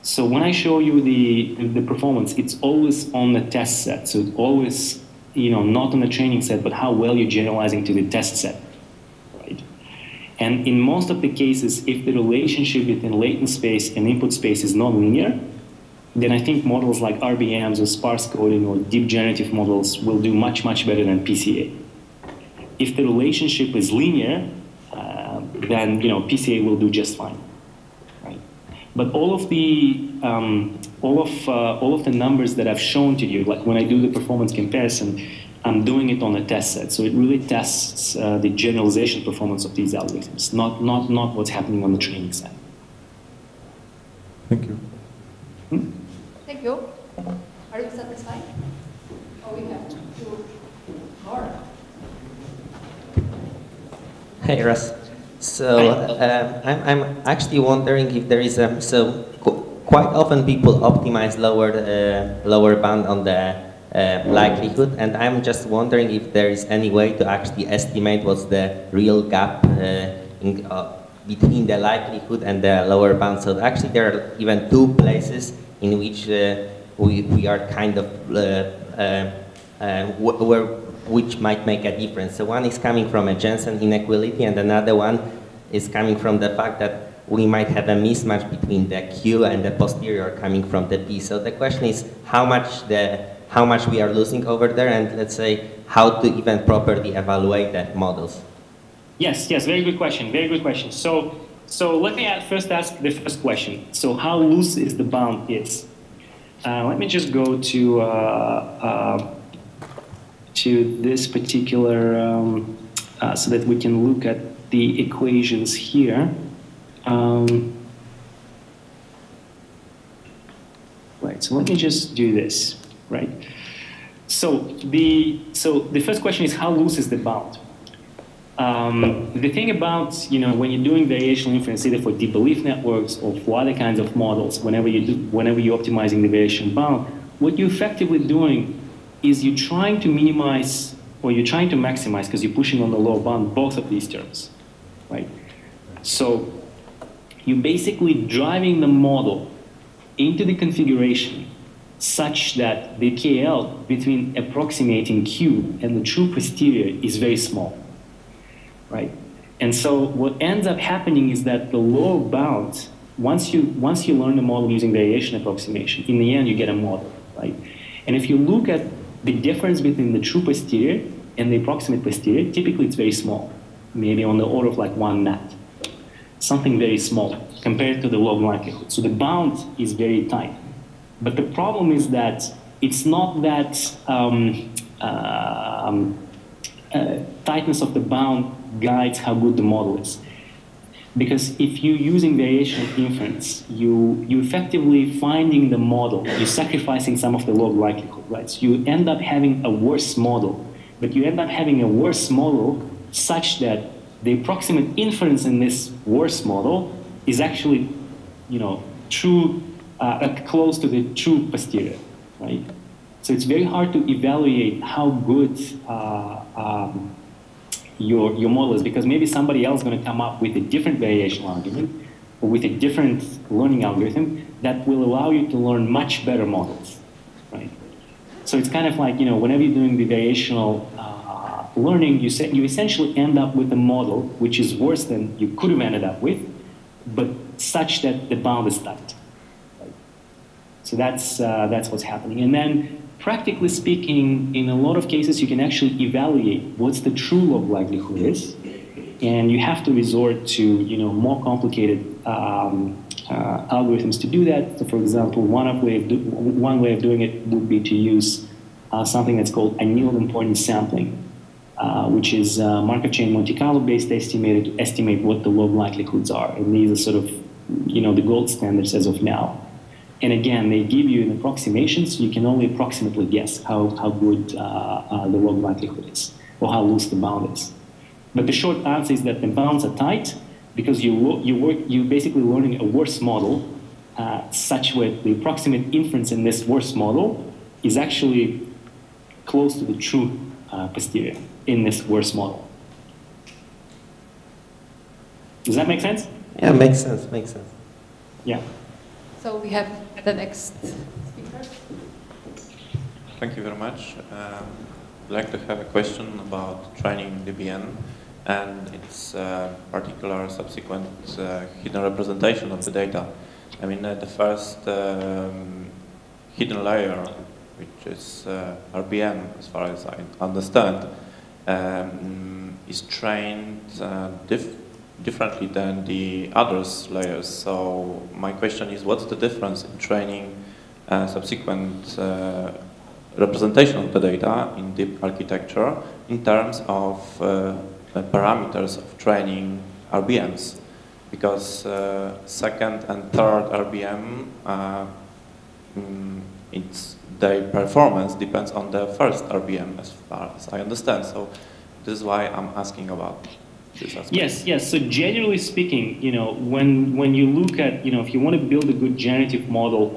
B: So when I show you the performance, it's always on the test set. So it's always, not on the training set, but how well you're generalizing to the test set, right? And in most of the cases, if the relationship between latent space and input space is non-linear, then I think models like RBMs or sparse coding or deep generative models will do much, much better than PCA. If the relationship is linear, then PCA will do just fine, right? But all of the numbers that I've shown to you, like when I do the performance comparison, I'm doing it on a test set. So it really tests the generalization performance of these algorithms, not what's happening on the training set.
D: Thank you.
A: Thank you. Are you satisfied? Or we have to do more?
E: Hey, Russ. So I'm actually wondering if there is quite often people optimize lower bound on the likelihood, and I'm just wondering if there is any way to actually estimate what's the real gap between the likelihood and the lower bound. So actually there are even 2 places in which we are kind of which might make a difference. So one is coming from a Jensen inequality, and another one is coming from the fact that we might have a mismatch between the Q and the posterior coming from the P. So the question is how much we are losing over there, and let's say how to even properly evaluate the models.
B: Yes, very good question. So let me first ask the first question. So how loose is the bound is? Let me just go to this particular, so that we can look at the equations here. Right, so let me just do this, right? So the first question is how loose is the bound? The thing about, when you're doing variational inference, either for deep belief networks or for other kinds of models, whenever you're optimizing the variation bound, what you're effectively doing is you're trying to minimize, or you're trying to maximize, because you're pushing on the lower bound, both of these terms, right? So you're basically driving the model into the configuration such that the KL between approximating Q and the true posterior is very small. Right, and so what ends up happening is that the lower bound, once you learn the model using variation approximation, in the end you get a model, right? And if you look at the difference between the true posterior and the approximate posterior, typically it's very small, maybe on the order of like 1 nat, something very small compared to the log likelihood. So the bound is very tight, but the problem is that it's not that tightness of the bound guides how good the model is. Because if you're using variational inference, you effectively finding the model, you're sacrificing some of the log likelihood, right? So you end up having a worse model, but you end up having a worse model such that the approximate inference in this worse model is actually, true, close to the true posterior, right? So it's very hard to evaluate how good your model is, because maybe somebody else is going to come up with a different variational algorithm or with a different learning algorithm that will allow you to learn much better models, right? So it's kind of like, whenever you're doing the variational learning, you essentially end up with a model which is worse than you could have ended up with, but such that the bound is tight. Right? So that's what's happening. And then, practically speaking, in a lot of cases, you can actually evaluate what's the true log likelihood is, and you have to resort to more complicated algorithms to do that. So, for example, one way of doing it would be to use something that's called annealed importance sampling, which is a Markov chain Monte Carlo based estimator to estimate what the log likelihoods are, and these are sort of the gold standards as of now. And again, they give you an approximation, so you can only approximately guess how good the log likelihood is, or how loose the bound is. But the short answer is that the bounds are tight because you're basically learning a worse model, such where the approximate inference in this worse model is actually close to the true posterior in this worse model. Does that make sense?
E: Yeah, makes sense. Makes sense.
B: Yeah.
A: So we have the next speaker.
C: Thank you very much. I'd like to have a question about training DBN and its particular subsequent hidden representation of the data. I mean, the first hidden layer, which is RBM, as far as I understand, is trained differently than the others layers. So my question is, what's the difference in training subsequent representation of the data in deep architecture in terms of parameters of training RBMs? Because second and third RBM, their performance depends on the first RBM, as far as I understand. So this is why I'm asking about this aspect.
B: Yes. So generally speaking, when you look at, if you want to build a good generative model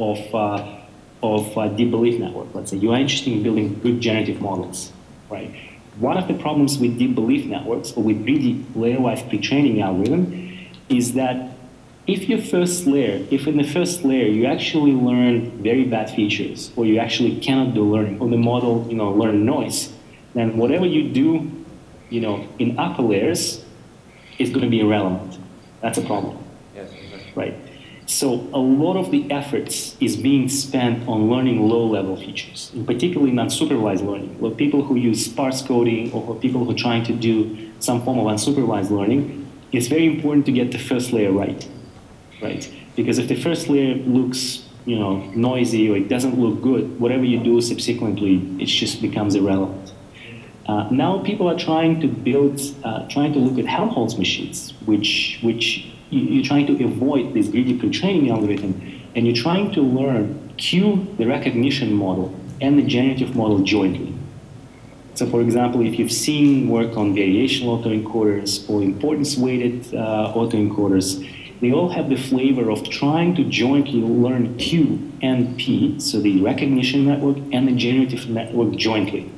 B: of deep belief network, let's say you are interested in building good generative models, right? One of the problems with deep belief networks or with really layer-wise pre-training algorithm is that if in the first layer you actually learn very bad features, or you actually cannot do learning, or the model, learn noise, then whatever you do, in upper layers is going to be irrelevant. That's a problem.
C: Yes, exactly.
B: Right? So a lot of the efforts is being spent on learning low-level features, in particularly non-supervised learning. Well, people who use sparse coding or people who are trying to do some form of unsupervised learning, it's very important to get the first layer right? Because if the first layer looks, noisy, or it doesn't look good, whatever you do subsequently, it just becomes irrelevant. Now people are trying to look at Helmholtz machines, which you're trying to avoid this greedy pre-training algorithm, and you're trying to learn the recognition model and the generative model jointly. So for example, if you've seen work on variational autoencoders or importance-weighted autoencoders, they all have the flavor of trying to jointly learn Q and P, so the recognition network and the generative network jointly,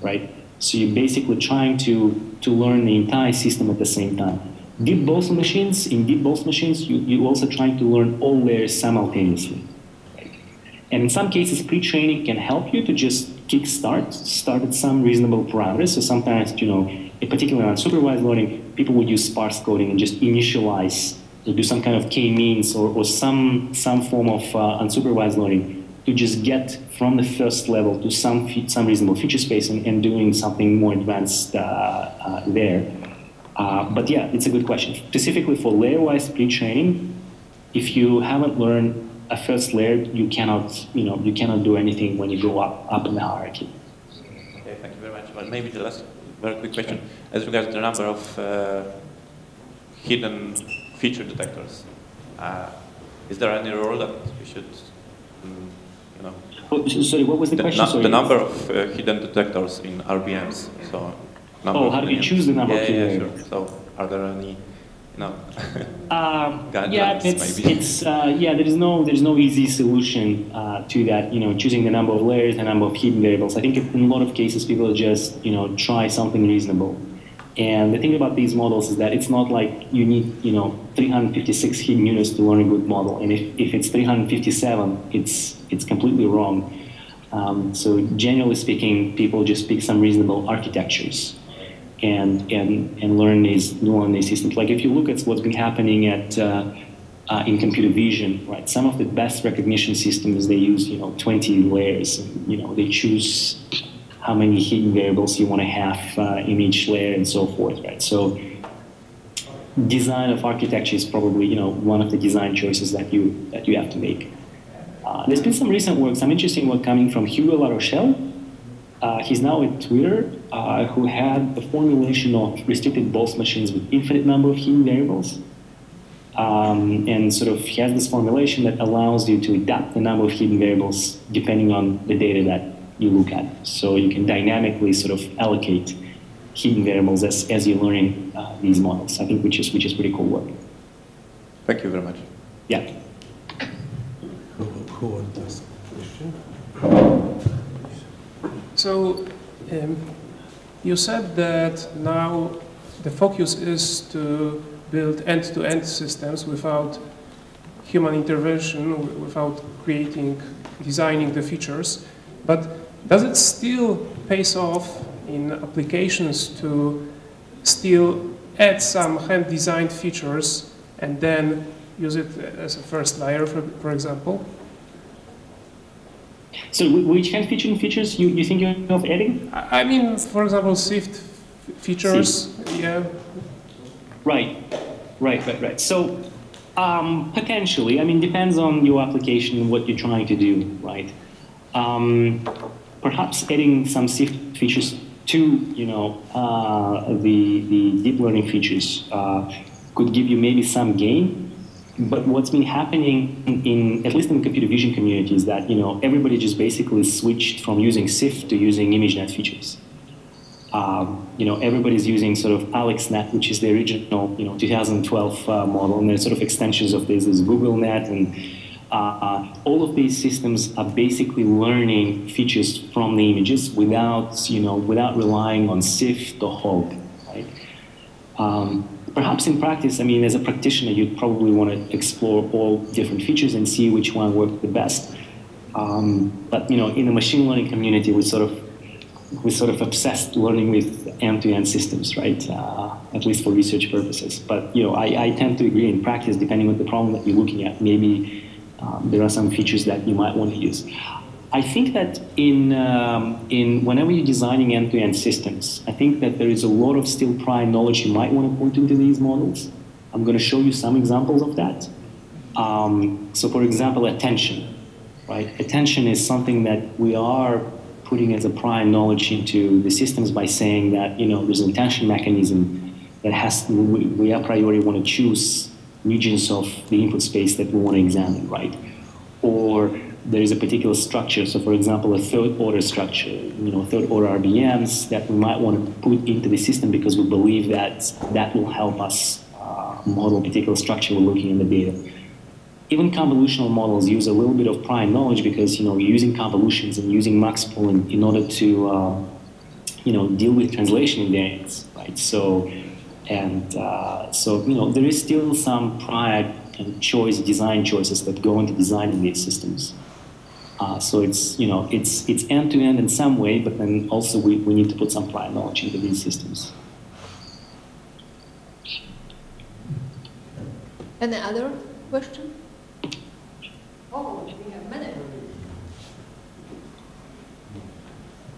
B: right? So you're basically trying to learn the entire system at the same time. In deep Boltzmann machines, you're also trying to learn all layers simultaneously. Right? And in some cases, pre-training can help you to just start at some reasonable parameters. So sometimes, particularly on supervised learning, people would use sparse coding and just initialize, do some kind of k-means or some form of unsupervised learning to just get from the first level to some reasonable feature space and doing something more advanced there. But yeah, it's a good question. Specifically for layer-wise pre-training, if you haven't learned a first layer, you cannot do anything when you go up in the hierarchy.
C: Okay, thank you very much. Well, maybe the last very quick question as regards the number of hidden feature detectors. Is there any role that we should, you know?
B: Oh, sorry, what was the question?
C: The number of hidden detectors in RBMs. So,
B: how do you choose the number of hidden?
C: Yeah, sure. So, are there any, guidelines?
B: Yeah, there's no easy solution to that. Choosing the number of layers, the number of hidden variables. I think in a lot of cases people just try something reasonable. And the thing about these models is that it's not like you need 356 hidden units to learn a good model, and if it's 357, it's completely wrong. So generally speaking, people just pick some reasonable architectures and learn these systems. Like if you look at what's been happening in computer vision, right? Some of the best recognition systems, they use 20 layers. And, they choose how many hidden variables you want to have in each layer and so forth, right? So design of architecture is probably one of the design choices that you have to make. There's been some recent work, some interesting work coming from Hugo La Rochelle. He's now at Twitter, who had a formulation of restricted Boltz machines with infinite number of hidden variables. And sort of he has this formulation that allows you to adapt the number of hidden variables depending on the data that you look at. So you can dynamically sort of allocate hidden variables as you're learning these models. I think which is pretty cool work.
C: Thank you very much.
B: Yeah.
F: Who wants to ask a question?
G: So you said that now the focus is to build end-to-end systems without human intervention, without designing the features. But does it still pays off in applications to still add some hand-designed features and then use it as a first layer, for example? So
B: which kind of features you think you're of adding?
G: I mean, for example, SIFT features, yeah.
B: Right. So potentially, I mean, depends on your application and what you're trying to do, right? Perhaps adding some SIFT features to, the deep learning features could give you maybe some gain. But what's been happening at least in the computer vision community is that, everybody just basically switched from using SIFT to using ImageNet features. Everybody's using sort of AlexNet, which is the original, 2012 model, and there's sort of extensions of this. There's GoogleNet, and all of these systems are basically learning features from the images without relying on SIFT or HOG, right? Perhaps in practice, I mean, as a practitioner, you'd probably want to explore all different features and see which one worked the best. But in the machine learning community, we're sort of obsessed learning with end-to-end systems, right? At least for research purposes. But I tend to agree in practice, depending on the problem that you're looking at, maybe there are some features that you might want to use. I think that whenever you're designing end-to-end systems, I think that there is a lot of still prior knowledge you might want to put into these models. I'm going to show you some examples of that. So for example, attention, right? Attention is something that we are putting as a prior knowledge into the systems by saying that, there's an attention mechanism that we a priori want to choose regions of the input space that we want to examine, right? Or there is a particular structure, so for example, a third order structure, third order RBMs that we might want to put into the system because we believe that will help us model a particular structure we're looking in the data. Even convolutional models use a little bit of prior knowledge because, you're using convolutions and using max pooling in order to, deal with translation invariants, right? So there is still some prior design choices that go into designing these systems. So it's end-to-end in some way, but then also we need to put some prior knowledge into these systems.
A: Any other question? Oh, we have many.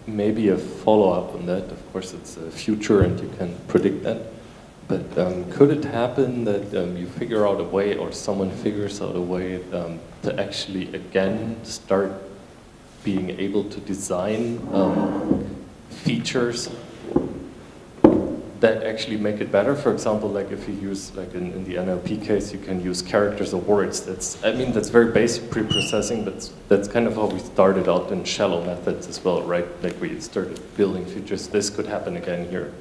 F: Maybe a follow-up on that. Of course, it's a future and you can predict that. But could it happen that you figure out a way, or someone figures out a way to actually again start being able to design features that actually make it better? For example, like if you use, like in the NLP case, you can use characters or words. I mean, that's very basic pre-processing, but that's kind of how we started out in shallow methods as well, right? Like we started building features. This could happen again here,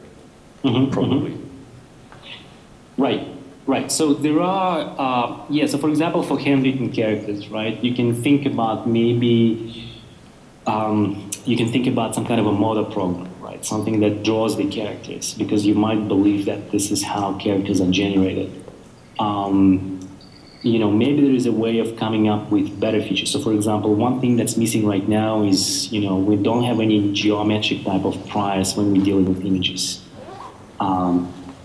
F: probably.
B: Right. So there are, so for example, for handwritten characters, right, you can think about maybe, you can think about some kind of a model program, right, something that draws the characters, because you might believe that this is how characters are generated. You know, maybe there is a way of coming up with better features. So for example, one thing that's missing right now is, you know, we don't have any geometric type of priors when we're dealing with images.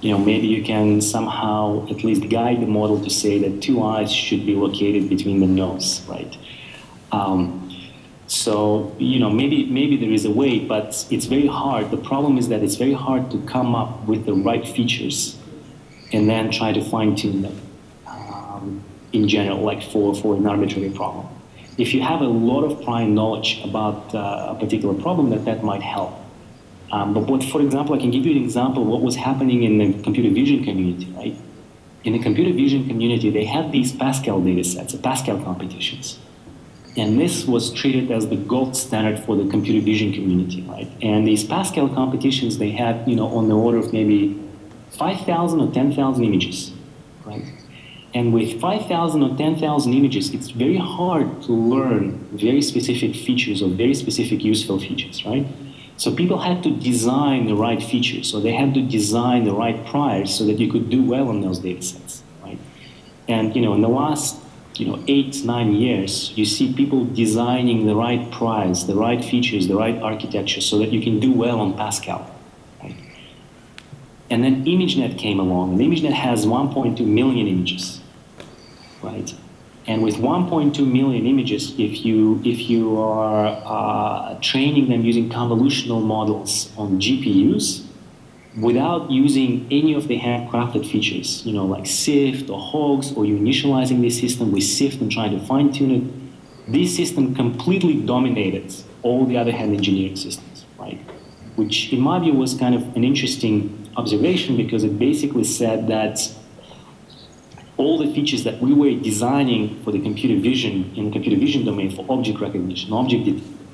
B: You know, maybe you can somehow at least guide the model to say that two eyes should be located between the nose, right? So, you know, maybe there is a way, but it's very hard. The problem is that it's very hard to come up with the right features and then try to fine-tune them in general, like for an arbitrary problem. If you have a lot of prior knowledge about a particular problem, that might help. But for example, I can give you an example of what was happening in the computer vision community, right? In the computer vision community, they had these Pascal data sets, Pascal competitions. And this was treated as the gold standard for the computer vision community, right? And these Pascal competitions, they had, you know, on the order of maybe 5,000 or 10,000 images, right? And with 5,000 or 10,000 images, it's very hard to learn very specific features or very specific useful features, right? So people had to design the right features, so they had to design the right priors so that you could do well on those data sets, right? And, you know, in the last, you know, 8-9 years, you see people designing the right priors, the right features, the right architecture so that you can do well on Pascal, right? And then ImageNet came along, and ImageNet has 1.2 million images, right? And with 1.2 million images, if you are training them using convolutional models on GPUs, without using any of the handcrafted features, you know, like SIFT or HOGS, or you initializing this system with SIFT and trying to fine-tune it, this system completely dominated all the other hand engineering systems, right? Which, in my view, was kind of an interesting observation, because it basically said that all the features that we were designing for the computer vision, in the computer vision domain, for object recognition, object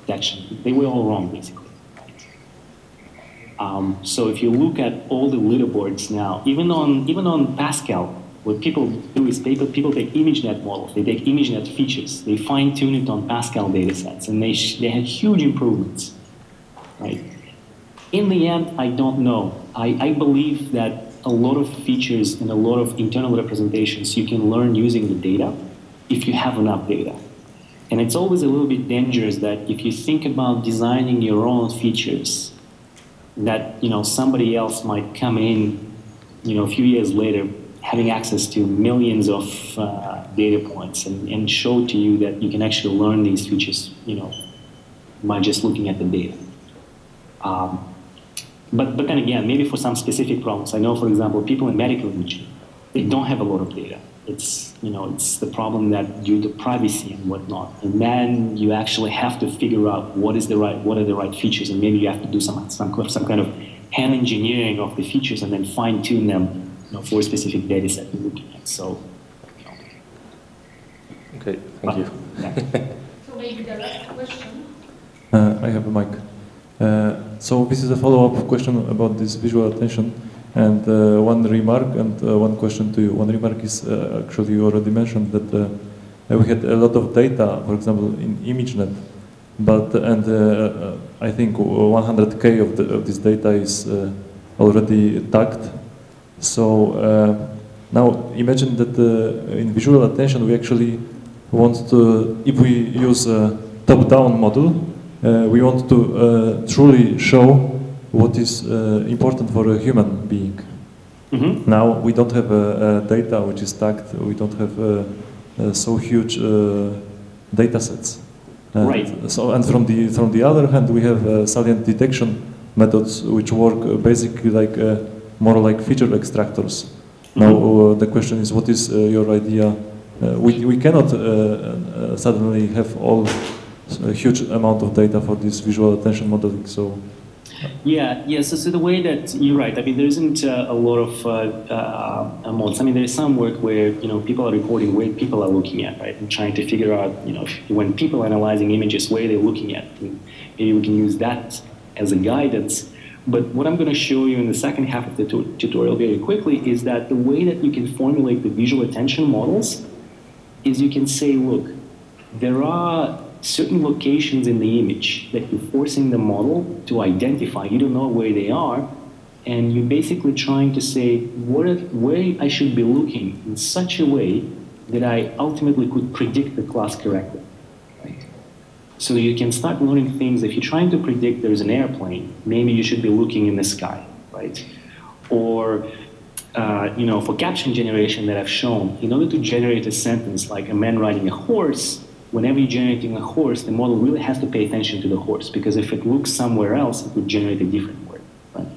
B: detection, they were all wrong, basically. So if you look at all the leaderboards now, even on Pascal, what people do is people take ImageNet models, they take ImageNet features, they fine-tune it on Pascal data sets, and they had huge improvements, right? In the end, I don't know. I believe that a lot of features and a lot of internal representations you can learn using the data if you have enough data. And it's always a little bit dangerous that if you think about designing your own features, that, you know, somebody else might come in, you know, a few years later, having access to millions of data points and show to you that you can actually learn these features, you know, by just looking at the data. But then again, maybe for some specific problems. I know, for example, people in medical imaging, they don't have a lot of data. It's, you know, it's the problem that due to privacy and whatnot. And then you actually have to figure out what are the right features, and maybe you have to do some kind of hand engineering of the features and then fine tune them, you know, for a specific data set you're looking at. So, you know.
F: Okay, thank you.
B: Yeah.
A: So maybe the last question.
D: I have a mic. So this is a follow-up question about this visual attention, and one remark and one question to you. One remark is actually you already mentioned that we had a lot of data, for example, in ImageNet, but I think 100K of this data is already tagged. So now imagine that in visual attention we actually want to, if we use a top-down model, we want to truly show what is important for a human being. Mm-hmm. Now we don't have data which is tagged. We don't have so huge data sets.
B: Right.
D: So, and from the other hand, we have salient detection methods which work basically like more like feature extractors. Mm-hmm. Now the question is, what is your idea? We cannot suddenly have a huge amount of data for this visual attention modeling. So
B: Yeah. So the way that you're right. I mean, there isn't a lot of models. I mean, there is some work where people are recording where people are looking at, right, and trying to figure out when people are analyzing images where they're looking at. And maybe we can use that as a guidance. But what I'm going to show you in the second half of the tutorial very quickly is that the way that you can formulate the visual attention models is you can say, look, there are certain locations in the image that you're forcing the model to identify. You don't know where they are, and you're basically trying to say where I should be looking in such a way that I ultimately could predict the class correctly. Right? So you can start learning things. If you're trying to predict there's an airplane, maybe you should be looking in the sky, right? Or for caption generation that I've shown, in order to generate a sentence like a man riding a horse, whenever you're generating a horse, the model really has to pay attention to the horse, because if it looks somewhere else, it would generate a different word. Right?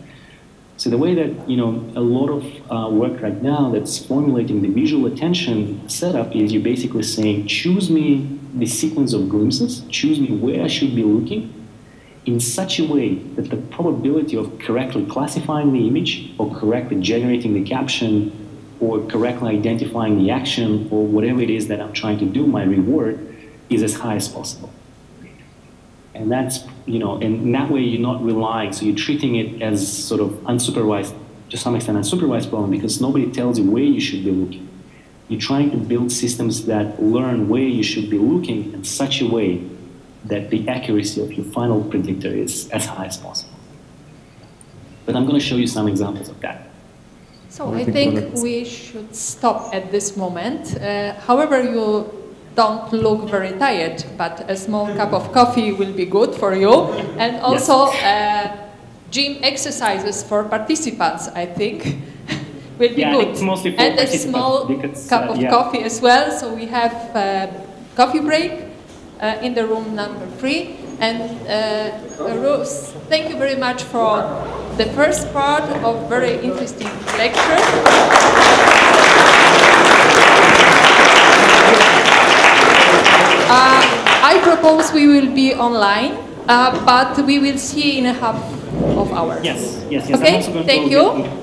B: So the way that a lot of work right now that's formulating the visual attention setup is you're basically saying, choose me the sequence of glimpses, choose me where I should be looking, in such a way that the probability of correctly classifying the image, or correctly generating the caption, or correctly identifying the action, or whatever it is that I'm trying to do, my reward, is as high as possible. And that's, and in that way you're not relying, so you're treating it as sort of unsupervised, to some extent unsupervised problem, because nobody tells you where you should be looking. You're trying to build systems that learn where you should be looking in such a way that the accuracy of your final predictor is as high as possible. But I'm going to show you some examples of that.
A: So I think we should stop at this moment. However, you don't look very tired, but a small cup of coffee will be good for you. And also gym exercises for participants, I think, will be good.
B: It's mostly for
A: and a small cup of coffee as well. So we have coffee break in the room number 3. And Rose, thank you very much for the first part of very interesting lecture. I propose we will be online, but we will see in a half of hours.
B: Yes.
A: Okay, thank you.